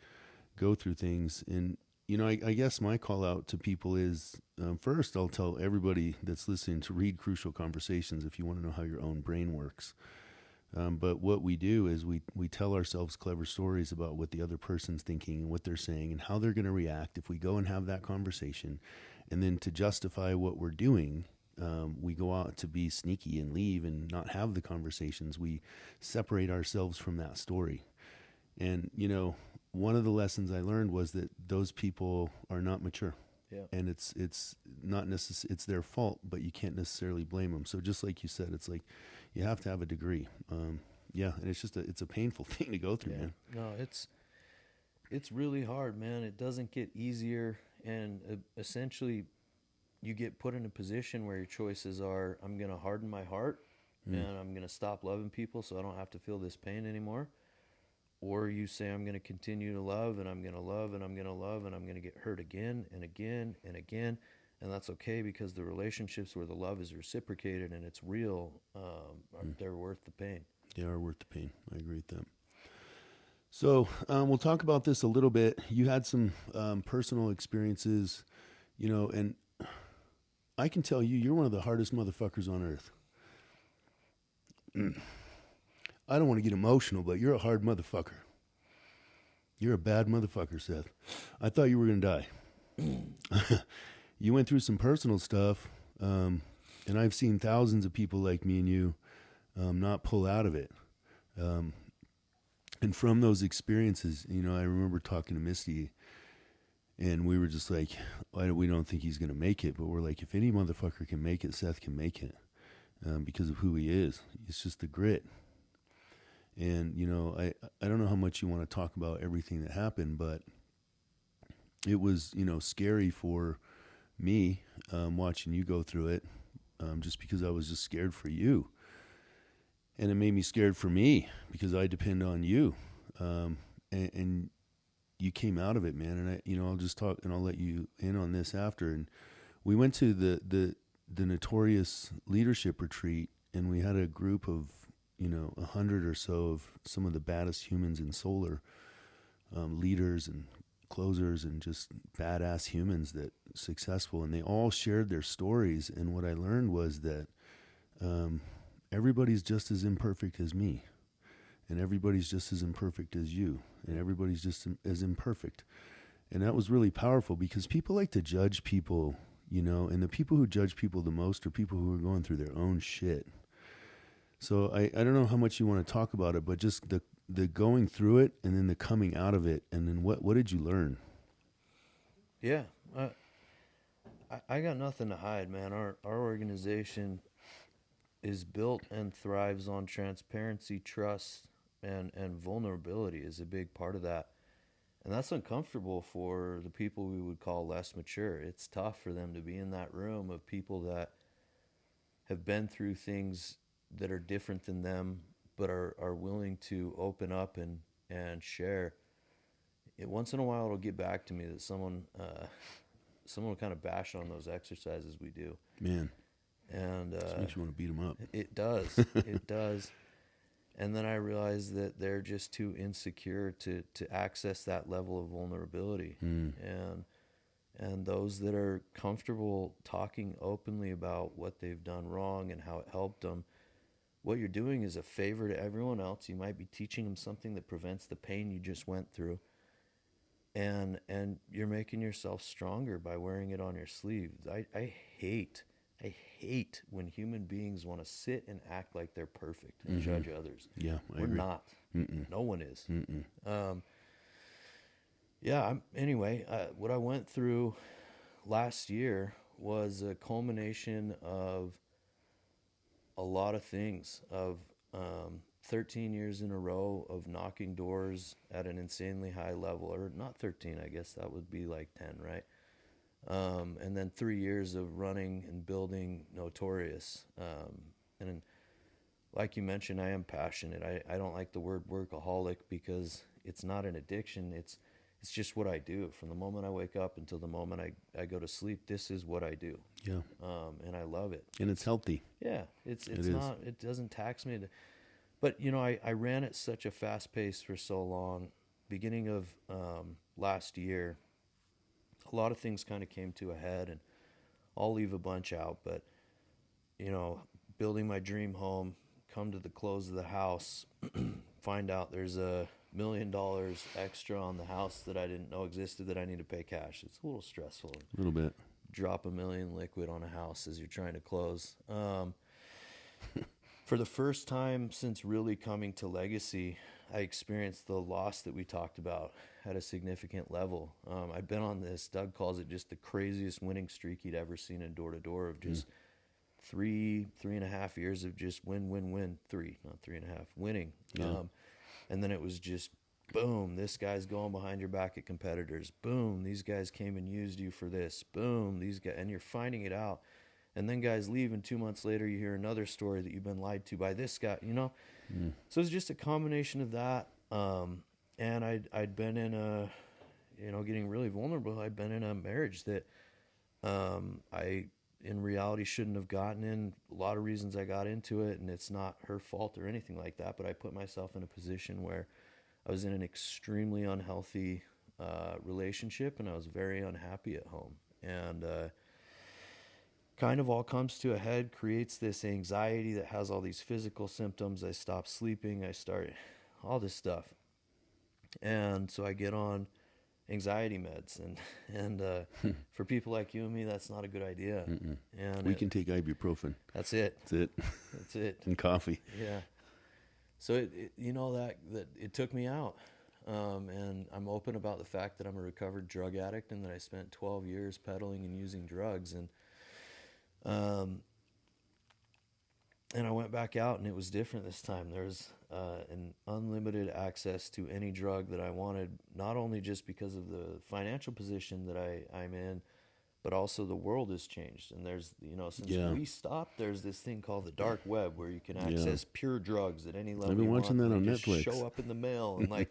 go through things. And, I guess my call out to people is, first, I'll tell everybody that's listening to read Crucial Conversations if you want to know how your own brain works. But what we do is we tell ourselves clever stories about what the other person's thinking and what they're saying and how they're going to react if we go and have that conversation. And then to justify what we're doing, we go out to be sneaky and leave and not have the conversations. We separate ourselves from that story. And, one of the lessons I learned was that those people are not mature. Yeah. And it's not it's their fault, but you can't necessarily blame them. So just like you said, it's like you have to have a degree. And it's just it's a painful thing to go through, man. No, it's really hard, man. It doesn't get easier, and essentially you get put in a position where your choices are, I'm going to harden my heart and I'm going to stop loving people so I don't have to feel this pain anymore. Or you say, I'm going to continue to love, and I'm going to love, and I'm going to love, and I'm going to get hurt again and again and again. And that's okay, because the relationships where the love is reciprocated and it's real, they're worth the pain. They are worth the pain. I agree with that. So we'll talk about this a little bit. You had some personal experiences, and I can tell you're one of the hardest motherfuckers on earth. I don't want to get emotional, but you're a hard motherfucker. You're a bad motherfucker, Seth. I thought you were going to die. You went through some personal stuff, and I've seen thousands of people like me and you not pull out of it. And from those experiences, I remember talking to Misty, and we were just like, we don't think he's going to make it, but we're like, if any motherfucker can make it, Seth can make it, because of who he is. It's just the grit. And, I don't know how much you want to talk about everything that happened, but it was, scary for me watching you go through it, just because I was just scared for you. And it made me scared for me because I depend on you. And you came out of it, man. And I'll just talk, and I'll let you in on this after. And we went to the Notorious leadership retreat, and we had a group of 100 or so of some of the baddest humans in solar, leaders and closers and just badass humans that successful. And they all shared their stories. And what I learned was that everybody's just as imperfect as me, and everybody's just as imperfect as you, and everybody's just as imperfect. And that was really powerful, because people like to judge people, and the people who judge people the most are people who are going through their own shit. So I don't know how much you want to talk about it, but just the going through it and then the coming out of it, and then what did you learn? Yeah, I got nothing to hide, man. Our organization is built and thrives on transparency, trust, and vulnerability is a big part of that. And that's uncomfortable for the people we would call less mature. It's tough for them to be in that room of people that have been through things that are different than them, but are willing to open up and and share, once in a while it'll get back to me that someone will kind of bash on those exercises we do. Man. And This makes you want to beat them up. It does. It does. And then I realized that they're just too insecure to access that level of vulnerability. And those that are comfortable talking openly about what they've done wrong and how it helped them, what you're doing is a favor to everyone else. You might be teaching them something that prevents the pain you just went through. And you're making yourself stronger by wearing it on your sleeve. I hate when human beings want to sit and act like they're perfect and judge others. Yeah, We're agree. not. No one is. Anyway, what I went through last year was a culmination of a lot of things, of 13 years in a row of knocking doors at an insanely high level, or not 13, I guess that would be like 10, right? And then 3 years of running and building Notorious. And like you mentioned, I am passionate. I don't like the word workaholic because it's not an addiction. It's just what I do. From the moment I wake up until the moment I go to sleep, this is what I do. Yeah. And I love it. And it's healthy. Yeah. It doesn't tax me. But, I ran at such a fast pace for so long. Beginning of last year, a lot of things kind of came to a head, and I'll leave a bunch out. But, building my dream home, come to the close of the house, find out there's $1 million extra on the house that I didn't know existed that I need to pay cash. It's a little stressful. A little bit. Drop $1 million liquid on a house as you're trying to close. For the first time since really coming to Legacy, I experienced the loss that we talked about at a significant level. I've been on this, Doug calls it just the craziest winning streak he'd ever seen in Door2Door, of just 3.5 years of just win, not 3.5, winning. Yeah. And then it was just, boom, this guy's going behind your back at competitors. Boom, these guys came and used you for this. Boom, these guys, and you're finding it out. And then guys leave, and 2 months later you hear another story that you've been lied to by this guy, So it's just a combination of that. And I'd been in a, getting really vulnerable. I'd been in a marriage that I, in reality, shouldn't have gotten in. A lot of reasons I got into it, and it's not her fault or anything like that, but I put myself in a position where I was in an extremely unhealthy relationship, and I was very unhappy at home. And kind of all comes to a head, creates this anxiety that has all these physical symptoms. I stop sleeping. I start all this stuff. And so I get on anxiety meds, and for people like you and me, that's not a good idea. And we can take ibuprofen. That's it. That's it. And coffee. Yeah. So it that it took me out. And I'm open about the fact that I'm a recovered drug addict and that I spent 12 years peddling and using drugs. And I went back out, and it was different this time. There was an unlimited access to any drug that I wanted, not only just because of the financial position that I'm in, but also the world has changed. And there's, since we stopped, there's this thing called the dark web where you can access pure drugs at any level. I've been watching that on Netflix. Show up in the mail and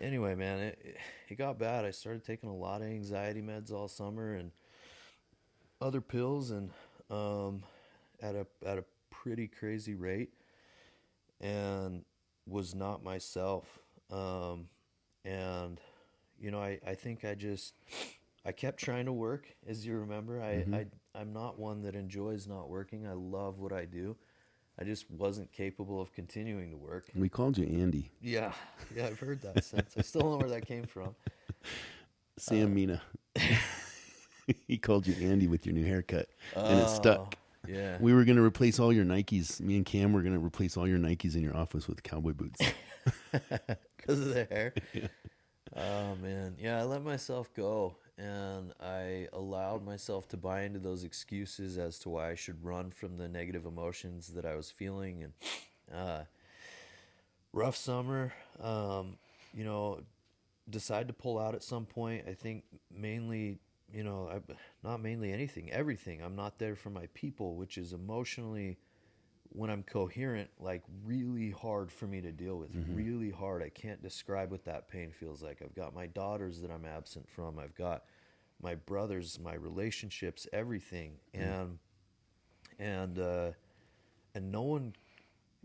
anyway, man, it got bad. I started taking a lot of anxiety meds all summer and other pills, and at a pretty crazy rate, and was not myself. And I think I kept trying to work, as you remember. I'm not one that enjoys not working. I love what I do. I just wasn't capable of continuing to work. We called you Andy. Yeah, I've heard that since. I still don't know where that came from. Sam Mina. He called you Andy with your new haircut, and it stuck. Yeah. We were going to replace all your Nikes. Me and Cam were going to replace all your Nikes in your office with cowboy boots. Because of the hair? Yeah. Oh, man. Yeah, I let myself go, and I allowed myself to buy into those excuses as to why I should run from the negative emotions that I was feeling. And rough summer, decide to pull out at some point. I think mainly, not mainly anything, everything. I'm not there for my people, which is emotionally when I'm coherent, like really hard for me to deal with, really hard. I can't describe what that pain feels like. I've got my daughters that I'm absent from. I've got my brothers, my relationships, everything. And no one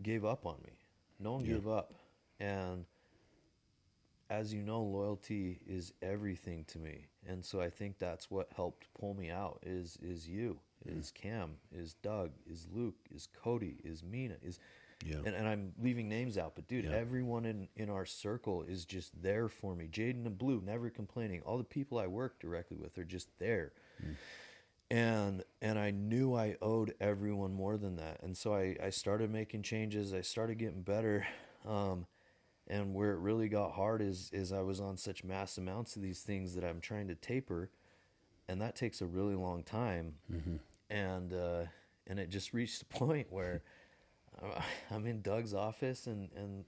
gave up on me. No one gave up. And as you know, loyalty is everything to me. And so I think that's what helped pull me out is you, is Cam, is Doug, is Luke, is Cody, is Mina, is and I'm leaving names out, but dude, everyone in our circle is just there for me. Jaden and Blue, never complaining. All the people I work directly with are just there. And I knew I owed everyone more than that. And so I started making changes. I started getting better. And where it really got hard is I was on such mass amounts of these things that I'm trying to taper, and that takes a really long time. And it just reached a point where I'm in Doug's office, and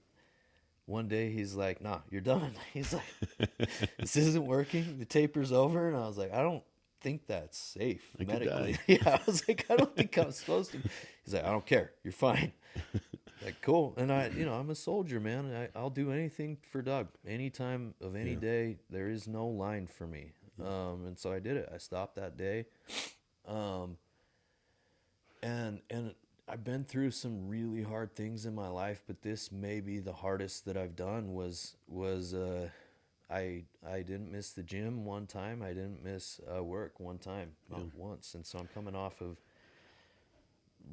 one day he's like, "Nah, you're done." He's like, "This isn't working. The taper's over." And I was like, "I don't think that's safe medically." Yeah, I was like, "I don't think I'm supposed to." He's like, "I don't care. You're fine." Like, cool. And I'm a soldier, man. I'll do anything for Doug. Any time of any day, there is no line for me. And so I did it. I stopped that day. And I've been through some really hard things in my life, but this may be the hardest that I've done was I didn't miss the gym one time. I didn't miss work one time, not once. And so I'm coming off of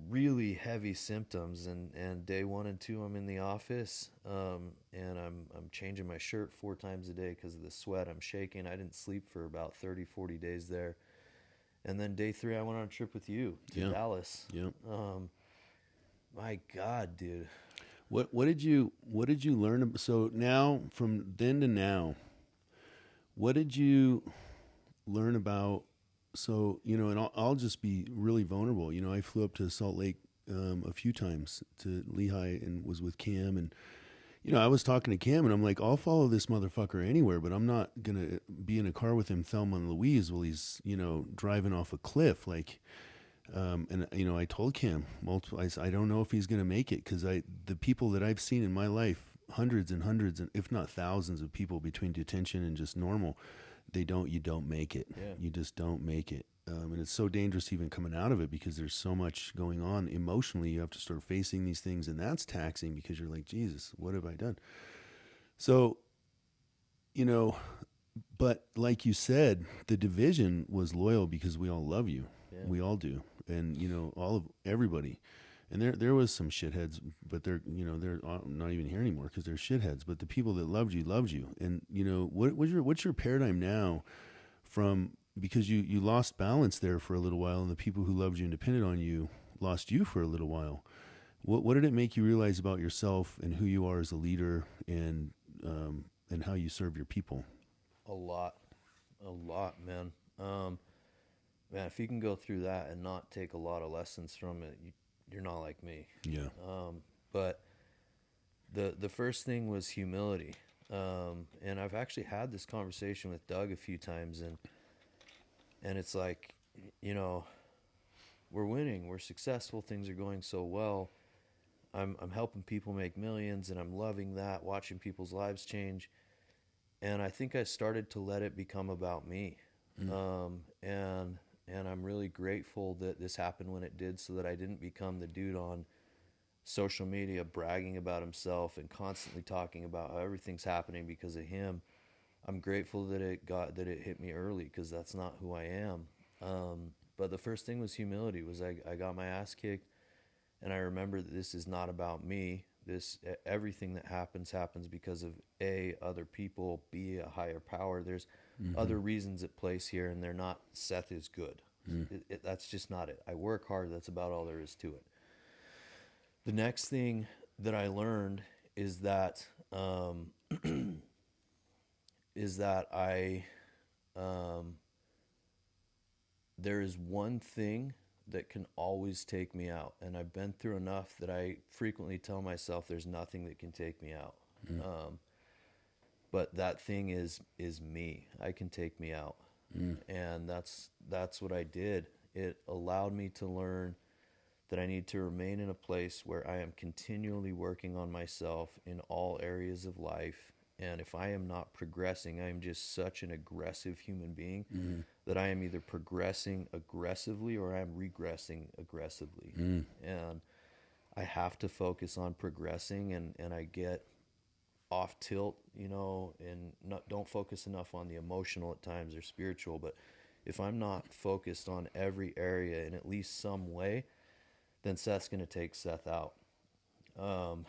really heavy symptoms, and day 1 and 2 I'm in the office, and I'm changing my shirt 4 times a day because of the sweat. I'm shaking. I didn't sleep for about 30-40 days there. And then day 3 I went on a trip with you to Dallas. My God, dude. What did you learn? So now, from then to now, what did you learn about? So, and I'll just be really vulnerable. I flew up to Salt Lake a few times to Lehigh and was with Cam. And, I was talking to Cam and I'm like, I'll follow this motherfucker anywhere, but I'm not going to be in a car with him, Thelma and Louise, while he's, driving off a cliff. Like, and, I told Cam I don't know if he's going to make it, because the people that I've seen in my life, hundreds and hundreds, and if not thousands of people between detention and just normal, you don't make it. You just don't make it. And it's so dangerous even coming out of it, because there's so much going on emotionally. You have to start facing these things, and that's taxing, because you're like, Jesus, what have I done? So, but like you said, the division was loyal because we all love you. We all do. And, everybody. And there was some shitheads, but they're not even here anymore because they're shitheads. But the people that loved you. And, what's your paradigm now from, because you lost balance there for a little while, and the people who loved you and depended on you lost you for a little while. What did it make you realize about yourself and who you are as a leader, and how you serve your people? A lot, man. Man, if you can go through that and not take a lot of lessons from it, you're not like me. Yeah. But the first thing was humility. And I've actually had this conversation with Doug a few times, and it's like, we're winning, we're successful, things are going so well. I'm helping people make millions, and I'm loving that, watching people's lives change. And I think I started to let it become about me. And I'm really grateful that this happened when it did, so that I didn't become the dude on social media bragging about himself and constantly talking about how everything's happening because of him. I'm grateful that it hit me early, because that's not who I am. But the first thing was humility. Was I got my ass kicked, and I remember that this is not about me. Everything that happens because of A, other people, B, a higher power. There's other reasons at place here, and they're not Seth is good. That's just not it. I work hard. That's about all there is to it. The next thing that I learned is that there is one thing that can always take me out, and I've been through enough that I frequently tell myself there's nothing that can take me out. But that thing is me. I can take me out. And that's what I did. It allowed me to learn that I need to remain in a place where I am continually working on myself in all areas of life. And if I am not progressing, I am just such an aggressive human being that I am either progressing aggressively or I am regressing aggressively. And I have to focus on progressing, and I get off tilt, you know, and don't focus enough on the emotional at times or spiritual. But if I'm not focused on every area in at least some way, then Seth's going to take Seth out. Man,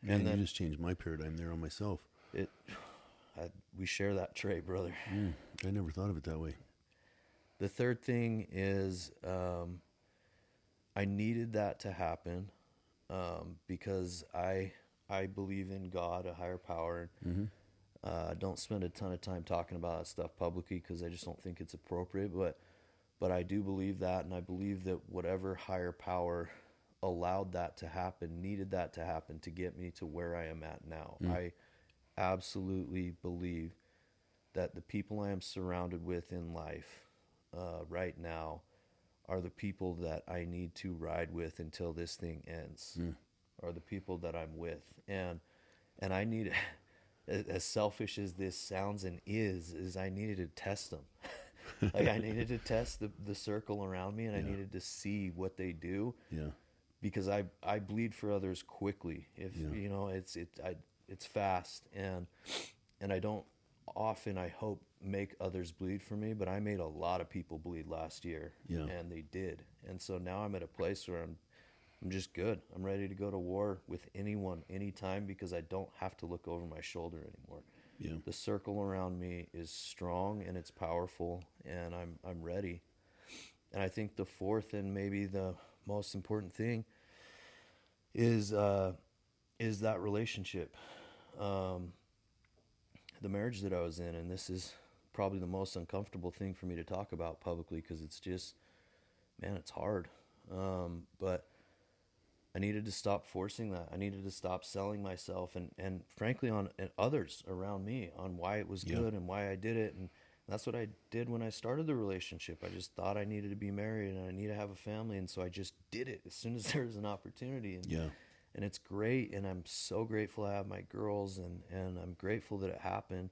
and then you just changed my paradigm there on myself. We share that trait, brother. I never thought of it that way. The third thing is I needed that to happen because I believe in God, a higher power. Don't spend a ton of time talking about that stuff publicly because I just don't think it's appropriate. But I do believe that, and I believe that whatever higher power allowed that to happen, needed that to happen to get me to where I am at now. I absolutely believe that the people I am surrounded with in life right now are the people that I need to ride with until this thing ends, are the people that I'm with. And I need, as selfish as this sounds and is I needed to test them. Like I needed to test the circle around me, and I needed to see what they do. Because I bleed for others quickly. If you know, it's fast, and I don't often, I hope, make others bleed for me, but I made a lot of people bleed last year, and they did. And so now I'm at a place where I'm just good. I'm ready to go to war with anyone, anytime, because I don't have to look over my shoulder anymore. The circle around me is strong and it's powerful, and I'm ready. And I think the fourth and maybe the most important thing is that relationship. The marriage that I was in, and this is probably the most uncomfortable thing for me to talk about publicly because it's just, man, it's hard. But I needed to stop forcing that. I needed to stop selling myself and frankly on others around me on why it was good and why I did it. And that's what I did when I started the relationship. I just thought I needed to be married and I need to have a family. And so I just did it as soon as there was an opportunity. And it's great. And I'm so grateful I have my girls, and I'm grateful that it happened.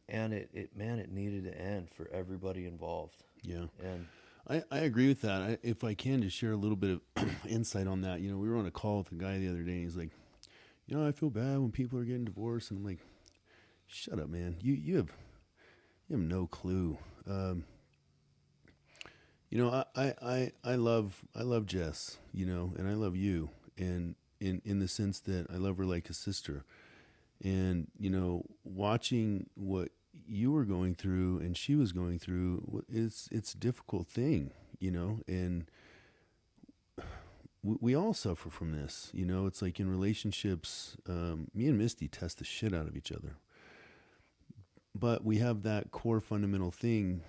And it needed to end for everybody involved. And I agree with that. If I can just share a little bit of insight on that. You know, we were on a call with a guy the other day, and he's like, you know, I feel bad when people are getting divorced. And I'm like, shut up, man. You have no clue. You know, I love Jess, you know, and I love you, and in the sense that I love her like a sister. And, you know, watching what you were going through and she was going through, it's a difficult thing, you know, and we all suffer from this, you know. It's like in relationships, me and Misty test the shit out of each other. But we have that core fundamental thing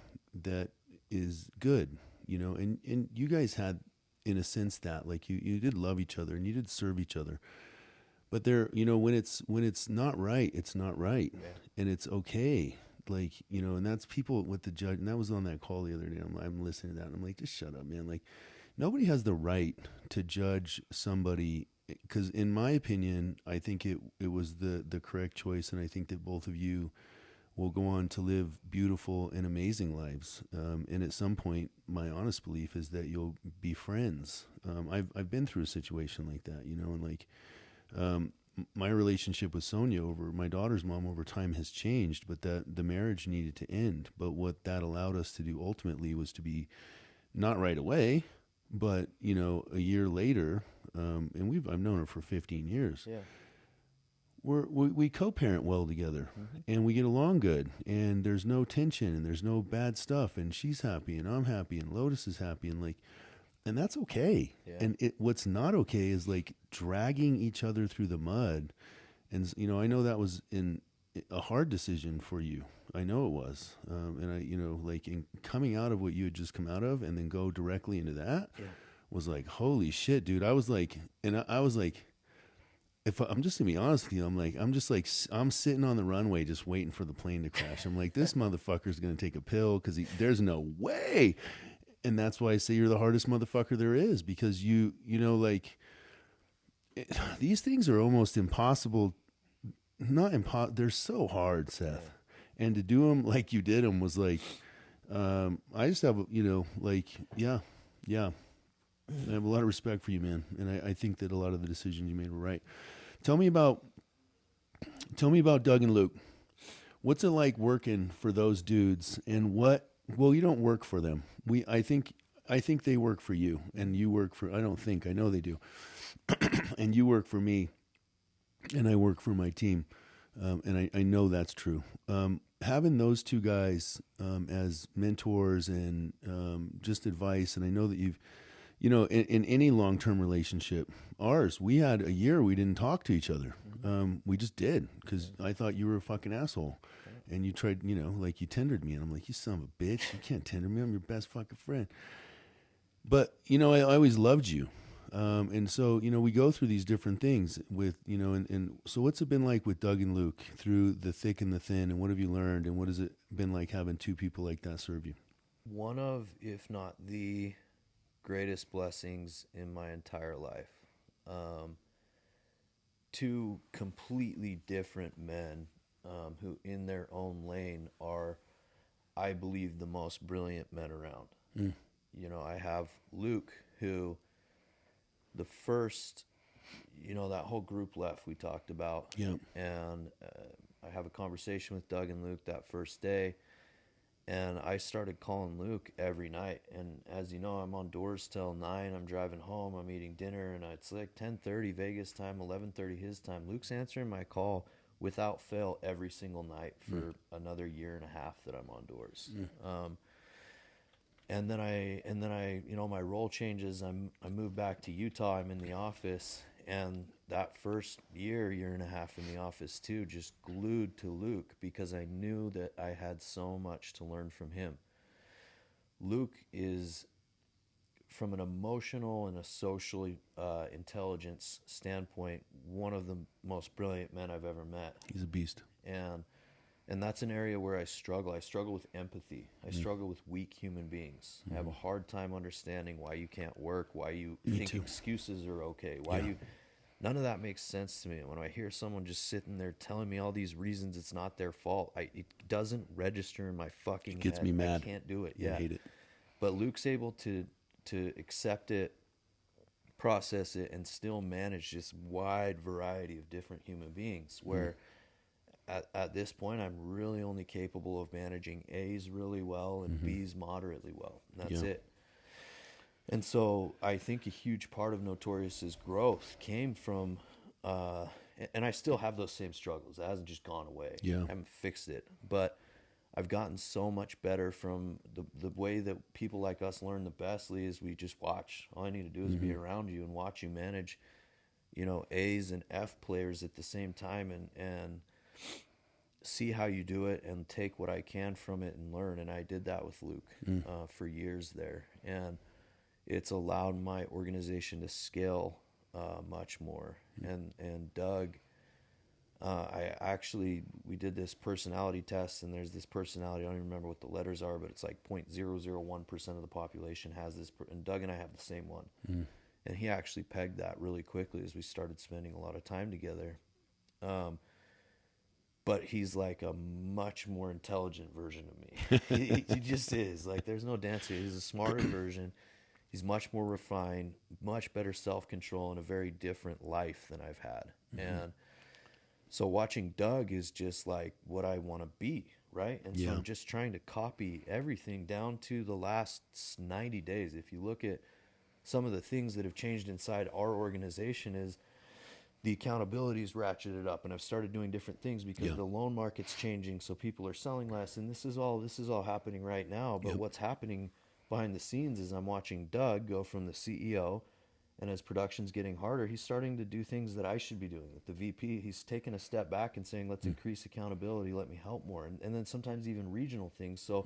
that is good, you know, and you guys had, in a sense, that, like, you did love each other and you did serve each other. But there, you know, when it's not right, it's not right. And it's okay. Like, you know, and that's people with the judge. And that was on that call the other day. I'm listening to that, and I'm like, just shut up, man. Like, nobody has the right to judge somebody, because in my opinion, I think it was the correct choice. And I think that both of you will go on to live beautiful and amazing lives. And at some point, my honest belief is that you'll be friends. I've been through a situation like that, you know, and like, my relationship with Sonia, over my daughter's mom, over time has changed, but that the marriage needed to end. But what that allowed us to do ultimately was to be, not right away, but, you know, a year later, and I've known her for 15 years. We co-parent well together, and we get along good, and there's no tension, and there's no bad stuff, and she's happy, and I'm happy, and Lotus is happy, and like, and that's okay. And what's not okay is like dragging each other through the mud. And, you know, I know that was a hard decision for you. I know it was. And I, you know, like, in coming out of what you had just come out of and then go directly into that was like, holy shit, dude. I was like, if I'm just gonna be honest with you, I'm sitting on the runway just waiting for the plane to crash. I'm like, this motherfucker's gonna take a pill because there's no way. And that's why I say you're the hardest motherfucker there is, because you know, like these things are almost impossible. Not they're so hard, Seth. And to do them like you did them was like, I just have, like, yeah. I have a lot of respect for you, man. And I think that a lot of the decisions you made were right. Tell me about Doug and Luke. What's it like working for those dudes, and well, you don't work for them. I think they work for you, and you work for, I know they do. And you work for me, and I work for my team. And I know that's true. Having those two guys as mentors and just advice, and I know that you've, in any long-term relationship, ours, we had a year we didn't talk to each other. We just did, because I thought you were a fucking asshole. And you tried, like you tendered me, and I'm like, you son of a bitch, you can't tender me, I'm your best fucking friend. But, I always loved you. And so, we go through these different things with, and so what's it been like with Doug and Luke through the thick and the thin, and what have you learned, and what has it been like having two people like that serve you? One of, if not the greatest blessings in my entire life. Two completely different men who in their own lane are, I believe, the most brilliant men around. I have Luke, who the first, that whole group left we talked about. Yeah. And I have a conversation with Doug and Luke that first day, and I started calling Luke every night. And as you know, I'm on doors till 9. I'm driving home. I'm eating dinner, and it's like 10:30 Vegas time, 11:30 his time. Luke's answering my call without fail every single night for another year and a half that I'm on doors. And then I, my role changes. I moved back to Utah. I'm in the office, and that first year and a half in the office too, just glued to Luke, because I knew that I had so much to learn from him. Luke is, from an emotional and a social intelligence standpoint, one of the most brilliant men I've ever met. He's a beast. And that's an area where I struggle. I struggle with empathy. I struggle with weak human beings. I have a hard time understanding why you can't work, why you think excuses are okay, none of that makes sense to me. When I hear someone just sitting there telling me all these reasons it's not their fault, it doesn't register in my fucking head. It gets me mad. I can't do it. I hate it. But Luke's able to accept it, process it, and still manage this wide variety of different human beings, where at this point I'm really only capable of managing A's really well and B's moderately well. And that's it. And so I think a huge part of Notorious's growth came from, and I still have those same struggles. It hasn't just gone away. Yeah. I haven't fixed it. But I've gotten so much better from the way that people like us learn the best, Lee, is we just watch. All I need to do is be around you and watch you manage, A's and F players at the same time, and see how you do it and take what I can from it and learn. And I did that with Luke for years there. And it's allowed my organization to scale much more. And Doug, we did this personality test, and there's this personality, I don't even remember what the letters are, but it's like 0.001% of the population has this, and Doug and I have the same one. And he actually pegged that really quickly as we started spending a lot of time together. But he's like a much more intelligent version of me. He just is. Like, there's no dance here. He's a smarter version. He's much more refined, much better self-control, and a very different life than I've had. And so watching Doug is just like what I want to be, right? And so I'm just trying to copy everything down to the last 90 days. If you look at some of the things that have changed inside our organization, is the accountability's ratcheted up, and I've started doing different things because the loan market's changing, so people are selling less, and this is all happening right now. But what's happening behind the scenes is I'm watching Doug go from the CEO, and as production's getting harder, he's starting to do things that I should be doing. With the VP, he's taking a step back and saying, let's increase accountability, let me help more. And then sometimes even regional things. So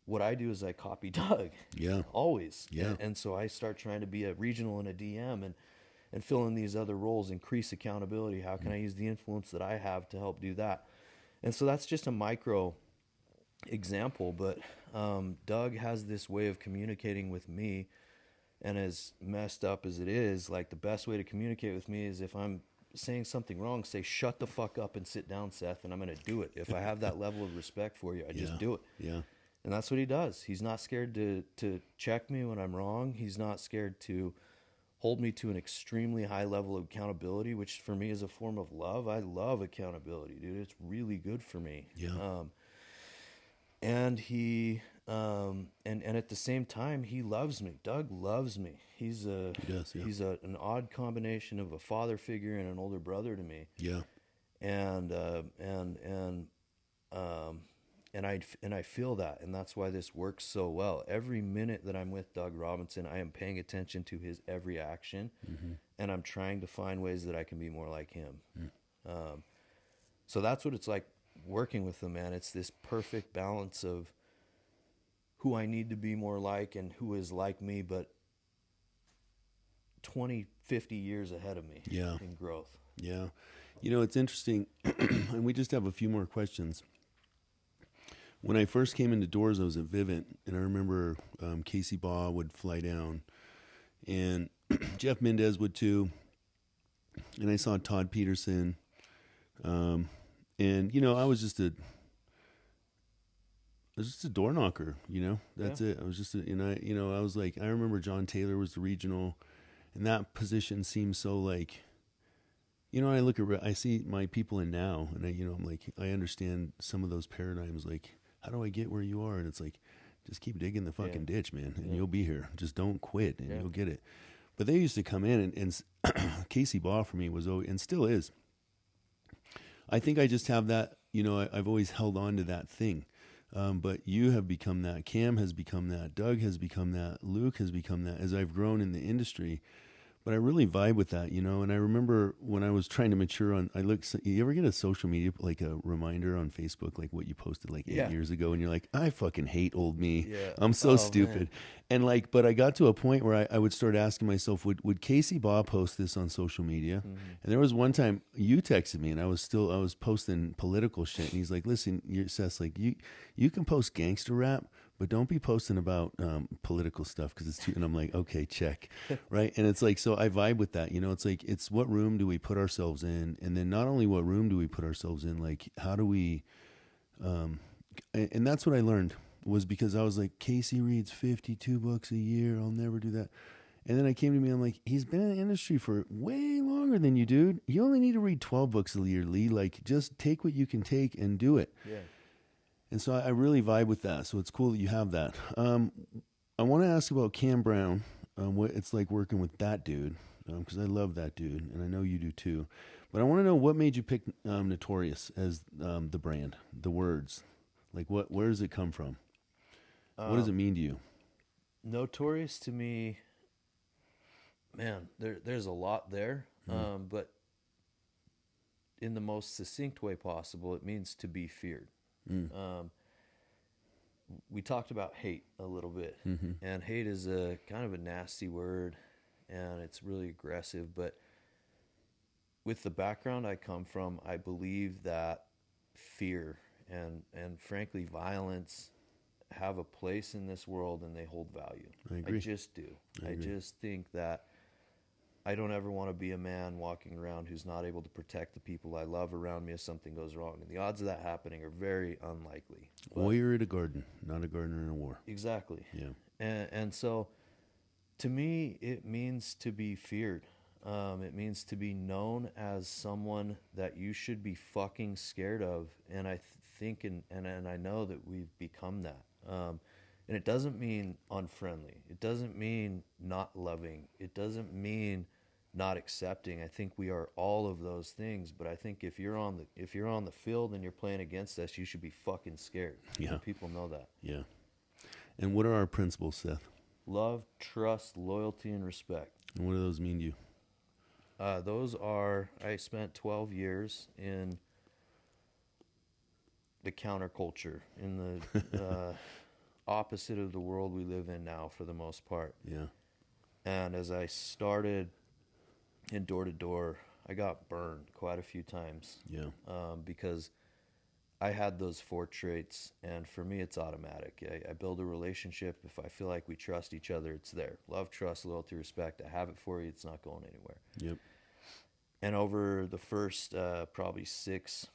what I do is I copy Doug. Always. And so I start trying to be a regional and a DM, and fill in these other roles, increase accountability. How can I use the influence that I have to help do that? And so that's just a micro example, but Doug has this way of communicating with me, and as messed up as it is, like the best way to communicate with me is if I'm saying something wrong, say shut the fuck up and sit down, Seth, and I'm going to do it. If I have that level of respect for you, I Yeah. just do it. Yeah. And that's what he does. He's not scared to check me when I'm wrong. He's not scared to hold me to an extremely high level of accountability, which for me is a form of love. I love accountability, dude. It's really good for me. Yeah. And he and at the same time he loves me. Doug loves me. He does, yeah. He's an odd combination of a father figure and an older brother to me. Yeah. And I feel that, and that's why this works so well. Every minute that I'm with Doug Robinson, I am paying attention to his every action, and I'm trying to find ways that I can be more like him. So that's what it's like working with him, man. It's this perfect balance of who I need to be more like and who is like me, but 20, 50 years ahead of me in growth. Yeah. You know, it's interesting, and we just have a few more questions. When I first came into Doors, I was at Vivint, and I remember Casey Baugh would fly down, and Jeff Mendez would too, and I saw Todd Peterson, and you know, I was just a door knocker, you know. That's it. I was just, I was like, I remember John Taylor was the regional, and that position seemed so like, you know, I see my people in now, and I'm like, I understand some of those paradigms, like, how do I get where you are? And it's like, just keep digging the fucking ditch, man, and you'll be here. Just don't quit, and you'll get it. But they used to come in, and Casey Baugh for me was always, and still is. I think I just have that, you know, I've always held on to that thing. But you have become that. Cam has become that. Doug has become that. Luke has become that as I've grown in the industry. But I really vibe with that, you know. And I remember when I was trying to mature you ever get a social media, like a reminder on Facebook, like what you posted like 8 years ago, and you're like, I fucking hate old me. Yeah. I'm so stupid. Man. And like, but I got to a point where I would start asking myself, would Casey Baugh post this on social media? And there was one time you texted me, and I was posting political shit, and he's like, listen, Seth's like, you can post gangster rap, but don't be posting about political stuff because it's too. And I'm like, okay, check, right? And it's like, so I vibe with that, you know. It's like, it's what room do we put ourselves in, and then not only what room do we put ourselves in, like how do we, and that's what I learned was because I was like, Casey reads 52 books a year. I'll never do that. And then I came to me, I'm like, he's been in the industry for way longer than you, dude. You only need to read 12 books a year, Lee. Like, just take what you can take and do it. Yeah. And so I really vibe with that. So it's cool that you have that. I want to ask about Cam Brown, what it's like working with that dude, because I love that dude, and I know you do too. But I want to know what made you pick Notorious as the brand, the words. Like, where does it come from? What does it mean to you? Notorious to me, man, there's a lot there, but in the most succinct way possible, it means to be feared. We talked about hate a little bit, and hate is a kind of a nasty word, and it's really aggressive. But with the background I come from, I believe that fear and frankly violence have a place in this world, and they hold value. I agree. I just do. I just think that I don't ever want to be a man walking around who's not able to protect the people I love around me if something goes wrong. And the odds of that happening are very unlikely. Warrior at a garden, not a gardener in a war. Exactly. Yeah. And so to me, it means to be feared. It means to be known as someone that you should be fucking scared of. And I think and I know that we've become that. And it doesn't mean unfriendly. It doesn't mean not loving. It doesn't mean not accepting. I think we are all of those things. But I think if you're on the field and you're playing against us, you should be fucking scared. Yeah. And people know that. Yeah. And what are our principles, Seth? Love, trust, loyalty, and respect. And what do those mean to you? Those are. I spent 12 years in the counterculture, in the opposite of the world we live in now, for the most part. Yeah. And as I started in Door2Door, I got burned quite a few times. Yeah. Because I had those 4 traits, and for me, it's automatic. I build a relationship. If I feel like we trust each other, it's there. Love, trust, loyalty, respect. I have it for you. It's not going anywhere. Yep. And over the first probably 6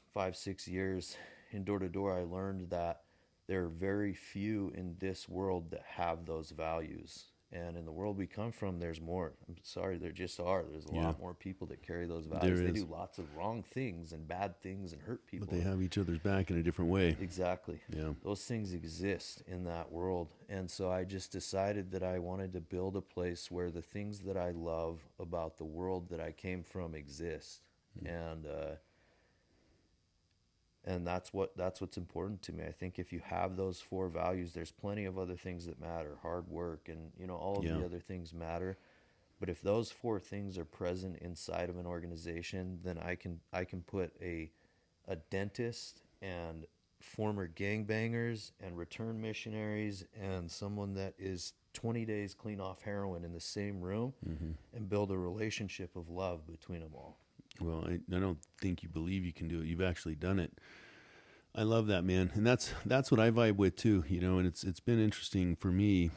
years in Door2Door, I learned that there are very few in this world that have those values. And in the world we come from, there's more. I'm sorry, there just are. There's a lot more people that carry those values. They do lots of wrong things and bad things and hurt people. But they have each other's back in a different way. Exactly. Yeah. Those things exist in that world. And so I just decided that I wanted to build a place where the things that I love about the world that I came from exist. And that's what's important to me. I think if you have those 4 values, there's plenty of other things that matter. Hard work and, all of the other things matter. But if those 4 things are present inside of an organization, then I can put a dentist and former gangbangers and return missionaries and someone that is 20 days clean off heroin in the same room and build a relationship of love between them all. Well, I don't think you believe you can do it. You've actually done it. I love that, man. And that's what I vibe with too, and it's been interesting for me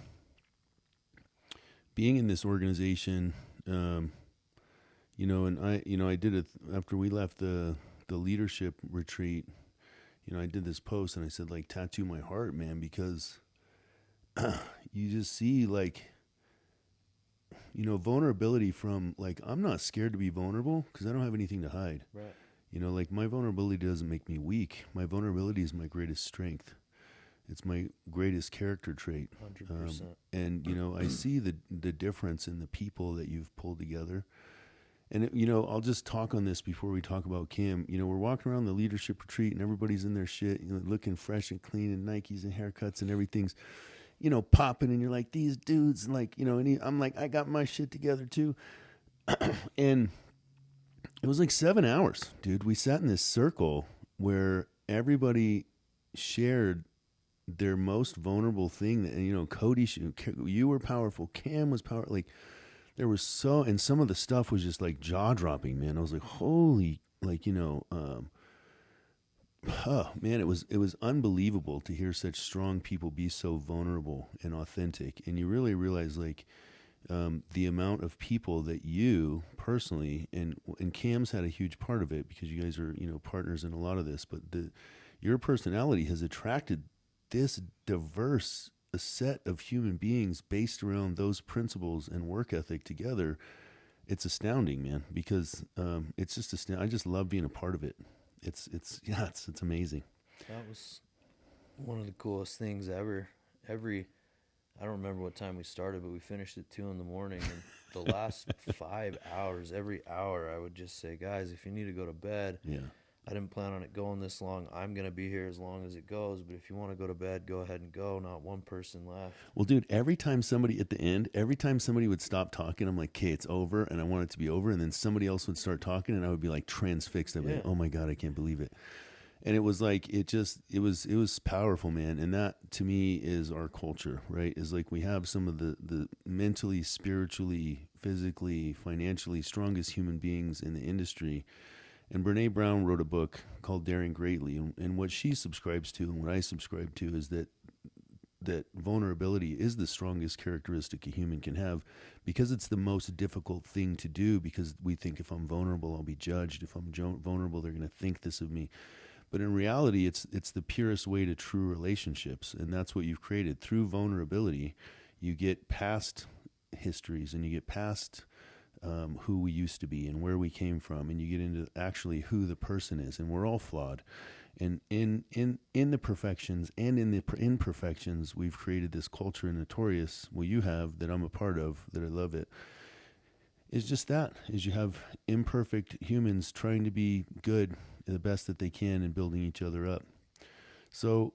being in this organization, and I did it after we left the leadership retreat. I did this post and I said, like, tattoo my heart, man, because you just see, like, vulnerability from, like, I'm not scared to be vulnerable because I don't have anything to hide. Right. Like, my vulnerability doesn't make me weak. My vulnerability is my greatest strength. It's my greatest character trait. 100%. And, I see the difference in the people that you've pulled together. And, I'll just talk on this before we talk about Kim. We're walking around the leadership retreat and everybody's in their shit, looking fresh and clean and Nikes and haircuts and everything's, popping. And you're like, these dudes, and like, I'm like, I got my shit together too. And it was like 7 hours, dude. We sat in this circle where everybody shared their most vulnerable thing. That, Cody, you were powerful. Cam was powerful. Like, there was and some of the stuff was just like jaw dropping, man. I was like, holy, like, man, it was unbelievable to hear such strong people be so vulnerable and authentic. And you really realize, like, the amount of people that you personally, and Cam's had a huge part of it because you guys are, partners in a lot of this, but your personality has attracted this diverse a set of human beings based around those principles and work ethic together. It's astounding, man, because it's just astounding. I just love being a part of it. It's amazing. That was one of the coolest things ever. I don't remember what time we started, but we finished at 2 a.m. And the last 5 hours, every hour, I would just say, guys, if you need to go to bed, I didn't plan on it going this long. I'm going to be here as long as it goes. But if you want to go to bed, go ahead and go. Not one person left. Well, dude, every time somebody would stop talking, I'm like, okay, it's over. And I want it to be over. And then somebody else would start talking and I would be like transfixed. I'd be like, oh my God, I can't believe it. And it was like, it was powerful, man. And that to me is our culture, right? Is like, we have some of the mentally, spiritually, physically, financially strongest human beings in the industry. And Brene Brown wrote a book called Daring Greatly. And what she subscribes to and what I subscribe to is that vulnerability is the strongest characteristic a human can have, because it's the most difficult thing to do, because we think if I'm vulnerable, I'll be judged. If I'm vulnerable, they're going to think this of me. But in reality, it's the purest way to true relationships. And that's what you've created. Through vulnerability, you get past histories and you get past who we used to be and where we came from, and you get into actually who the person is. And we're all flawed. And in the perfections and in the imperfections, we've created this culture in Notorious, well, you have, that I'm a part of, that I love it. It's just that, is you have imperfect humans trying to be good, the best that they can, and building each other up. So,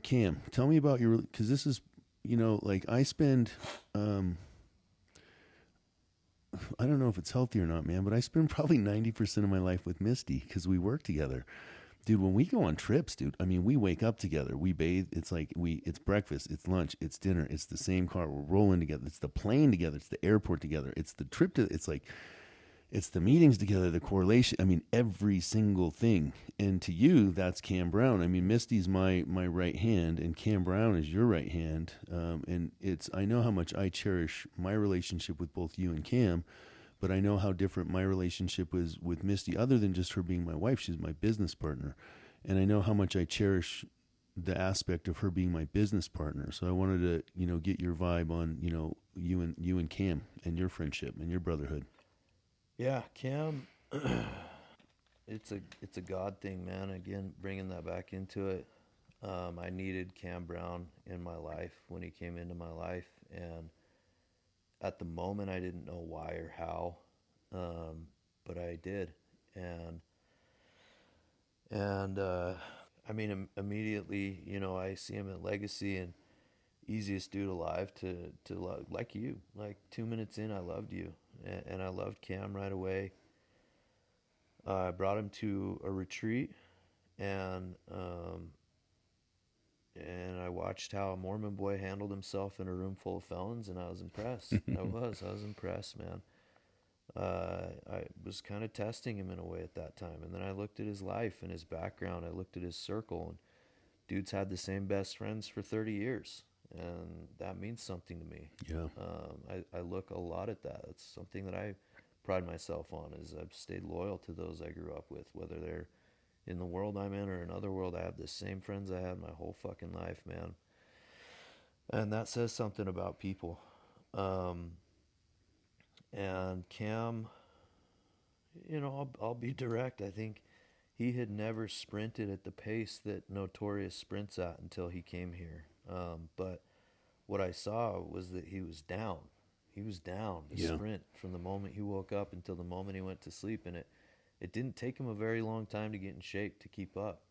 Cam, tell me about because this is, like, I spend, I don't know if it's healthy or not, man, but I spend probably 90% of my life with Misty because we work together. Dude, when we go on trips, dude, I mean, we wake up together, we bathe, it's like it's breakfast, it's lunch, it's dinner, it's the same car, we're rolling together, it's the plane together, it's the airport together, it's the trip to, it's like, it's the meetings together, the correlation. I mean, every single thing. And to you, that's Cam Brown. I mean, Misty's my right hand, and Cam Brown is your right hand. And I know how much I cherish my relationship with both you and Cam, but I know how different my relationship was with Misty, other than just her being my wife. She's my business partner. And I know how much I cherish the aspect of her being my business partner. So I wanted to, get your vibe on, you and Cam and your friendship and your brotherhood. Yeah, Cam, it's a God thing, man. Again, bringing that back into it. I needed Cam Brown in my life when he came into my life, and at the moment I didn't know why or how, but I did, and I mean, immediately, I see him at Legacy, and easiest dude alive to love, like you. Like 2 minutes in, I loved you, and I loved Cam right away. I brought him to a retreat, and I watched how a Mormon boy handled himself in a room full of felons, and I was impressed. I was impressed, man. I was kind of testing him in a way at that time, and then I looked at his life and his background. I looked at his circle, and dude's had the same best friends for 30 years, and that means something to me. Yeah. I look a lot at that. It's something that I pride myself on, is I've stayed loyal to those I grew up with, whether they're in the world I'm in or another world. I have the same friends I had my whole fucking life, man. And that says something about people. And Cam, I'll be direct. I think he had never sprinted at the pace that Notorious sprints at until he came here. But what I saw was that he was down. He was down the sprint from the moment he woke up until the moment he went to sleep. And it didn't take him a very long time to get in shape to keep up.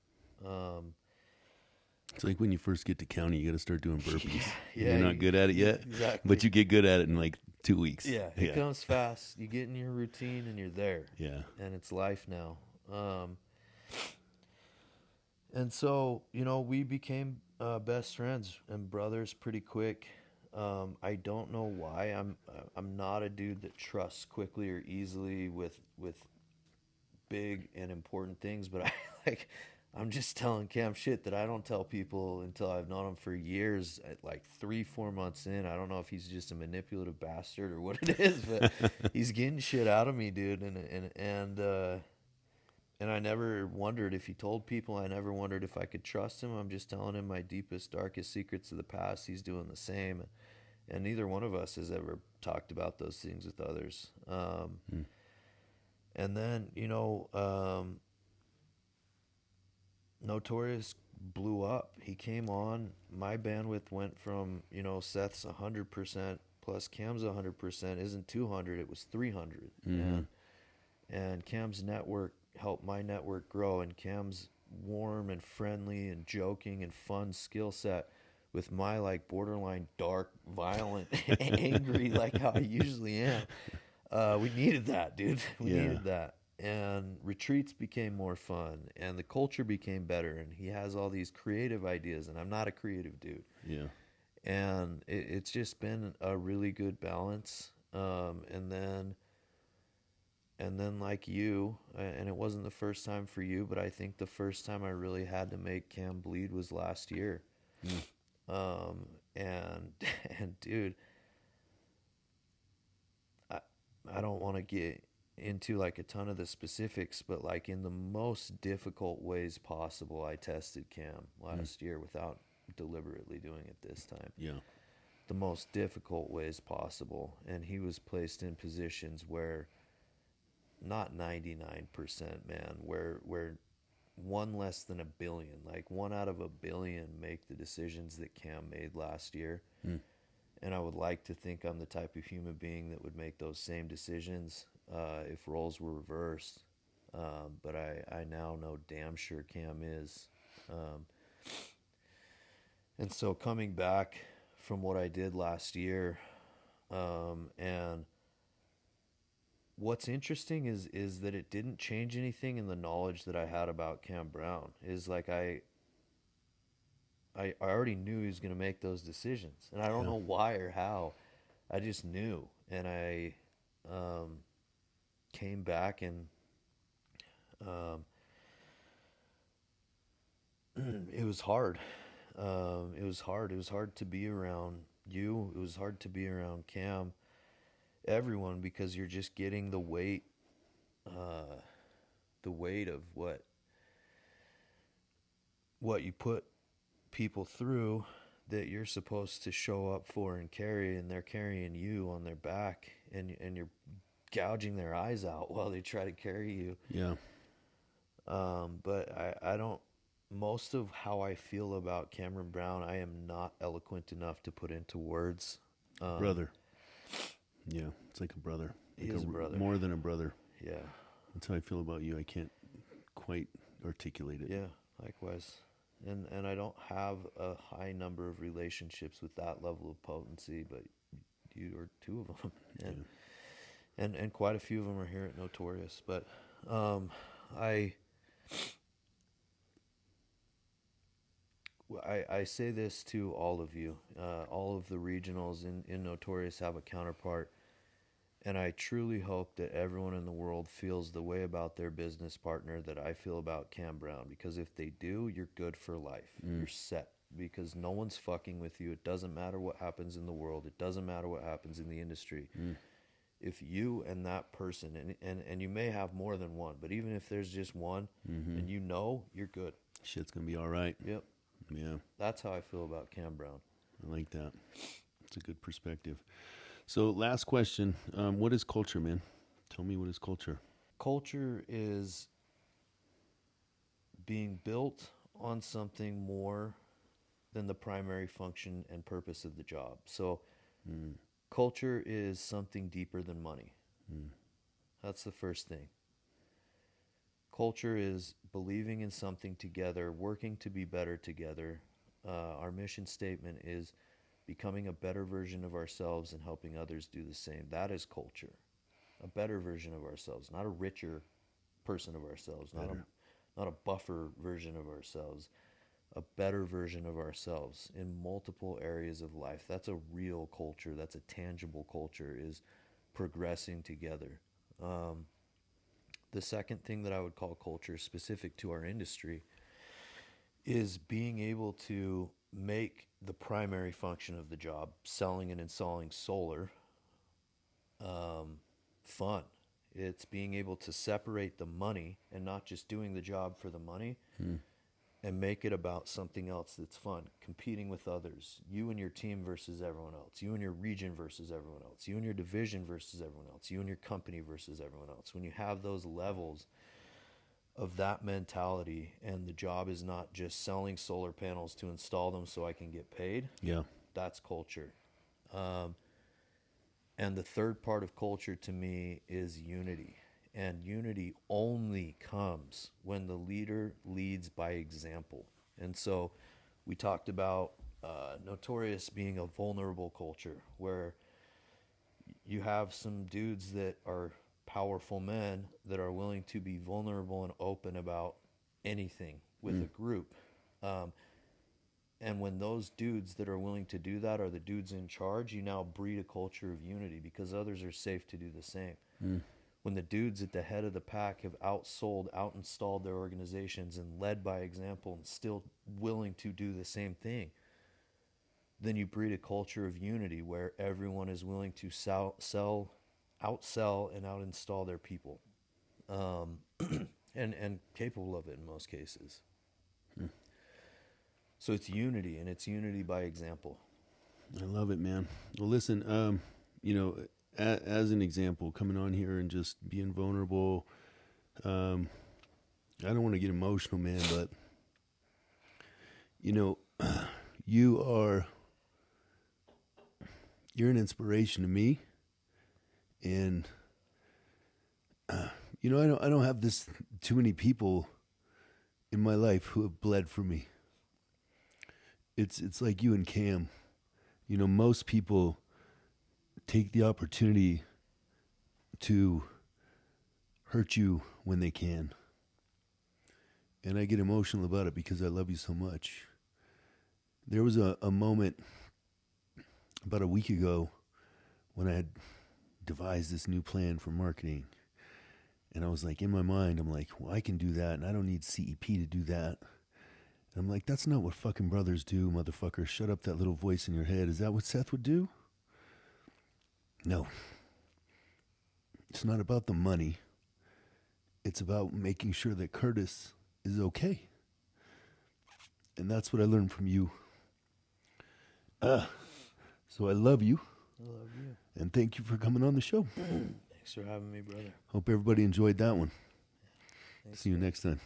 It's like when you first get to county, you got to start doing burpees. Yeah, you're not good at it yet, exactly. but you get good at it in like 2 weeks. Yeah, it comes fast. You get in your routine and you're there. Yeah. And it's life now. And so, we became best friends and brothers pretty quick. I don't know why. I'm not a dude that trusts quickly or easily with big and important things, but I'm just telling Cam shit that I don't tell people until I've known him for years. At like 3-4 months in, I don't know if he's just a manipulative bastard or what it is, but he's getting shit out of me, dude. And I never wondered if he told people. I never wondered if I could trust him. I'm just telling him my deepest, darkest secrets of the past. He's doing the same, and neither one of us has ever talked about those things with others. And then, Notorious blew up. He came on. My bandwidth went from, Seth's 100% plus Cam's 100% isn't 200. It was 300. Mm-hmm. And Cam's network helped my network grow. And Cam's warm and friendly and joking and fun skill set with my like borderline dark, violent, angry, like how I usually am. We needed that, dude. We needed that. And retreats became more fun, and the culture became better, and he has all these creative ideas, and I'm not a creative dude. Yeah. And it's just been a really good balance. And then like you, and it wasn't the first time for you, but I think the first time I really had to make Cam bleed was last year. And dude, I don't want to get into like a ton of the specifics, but like in the most difficult ways possible, I tested Cam last year without deliberately doing it this time. Yeah. The most difficult ways possible. And he was placed in positions where not 99%, man, where one less than a billion, like 1 out of a billion make the decisions that Cam made last year. And I would like to think I'm the type of human being that would make those same decisions if roles were reversed. But I now know damn sure Cam is. And so coming back from what I did last year, and what's interesting is that it didn't change anything in the knowledge that I had about Cam Brown. Is like I already knew he was going to make those decisions, and I don't know why or how. I just knew, and came back and it was hard. It was hard. It was hard to be around you. It was hard to be around Cam, everyone, because you're just getting the weight of what you put people through that you're supposed to show up for and carry, and they're carrying you on their back, and you're gouging their eyes out while they try to carry you. Yeah. But I don't. Most of how I feel about Cameron Brown, I am not eloquent enough to put into words. Brother. Yeah, it's like a brother. He Like is a brother. More than a brother. Yeah. That's how I feel about you. I can't quite articulate it. Yeah, likewise. And I don't have a high number of relationships with that level of potency, but you are two of them, and quite a few of them are here at Notorious. But I say this to all of you. All of the regionals in Notorious have a counterpart. And I truly hope that everyone in the world feels the way about their business partner that I feel about Cam Brown. Because if they do, you're good for life. You're set. Because no one's fucking with you. It doesn't matter what happens in the world. It doesn't matter what happens in the industry. If you and that person, and you may have more than one, but even if there's just one, and you know, you're good. Shit's going to be all right. Yep. Yeah. That's how I feel about Cam Brown. I like that. It's a good perspective. So last question. What is culture, man? Tell me, what is culture? Culture is being built on something more than the primary function and purpose of the job. So culture is something deeper than money. That's the first thing. Culture is believing in something together, working to be better together. Our mission statement is becoming a better version of ourselves and helping others do the same. That is culture. A better version of ourselves, not a richer person of ourselves, not a buffer version of ourselves, a better version of ourselves in multiple areas of life. That's a real culture. That's a tangible culture, is progressing together. The second thing that I would call culture, specific to our industry, is being able to make the primary function of the job, selling and installing solar, fun. It's being able to separate the money and not just doing the job for the money and make it about something else that's fun, competing with others, you and your team versus everyone else, you and your region versus everyone else, you and your division versus everyone else, you and your company versus everyone else. When you have those levels of that mentality, and the job is not just selling solar panels to install them so I can get paid. Yeah. That's culture. And the third part of culture to me is unity. And unity only comes when the leader leads by example. And so we talked about Notorious being a vulnerable culture, where you have some dudes that are powerful men that are willing to be vulnerable and open about anything with a group. And when those dudes that are willing to do that are the dudes in charge, you now breed a culture of unity because others are safe to do the same. When the dudes at the head of the pack have outsold, out-installed their organizations and led by example and still willing to do the same thing, then you breed a culture of unity where everyone is willing to outsell and out-install their people, and capable of it in most cases. So it's unity, and it's unity by example. I love it, man. Well, listen, as an example, coming on here and just being vulnerable, I don't want to get emotional, man, but, you're an inspiration to me. And, I don't have too many people in my life who have bled for me. It's like you and Cam. Most people take the opportunity to hurt you when they can. And I get emotional about it because I love you so much. There was a moment about a week ago when I had devised this new plan for marketing. And I was like, in my mind, I'm like, well, I can do that, and I don't need CEP to do that. And I'm like, that's not what fucking brothers do, motherfucker. Shut up that little voice in your head. Is that what Seth would do? No. It's not about the money. It's about making sure that Curtis is okay. And that's what I learned from you. So I love you. I love you. And thank you for coming on the show. Thanks for having me, brother. Hope everybody enjoyed that one. Thanks, See you next time.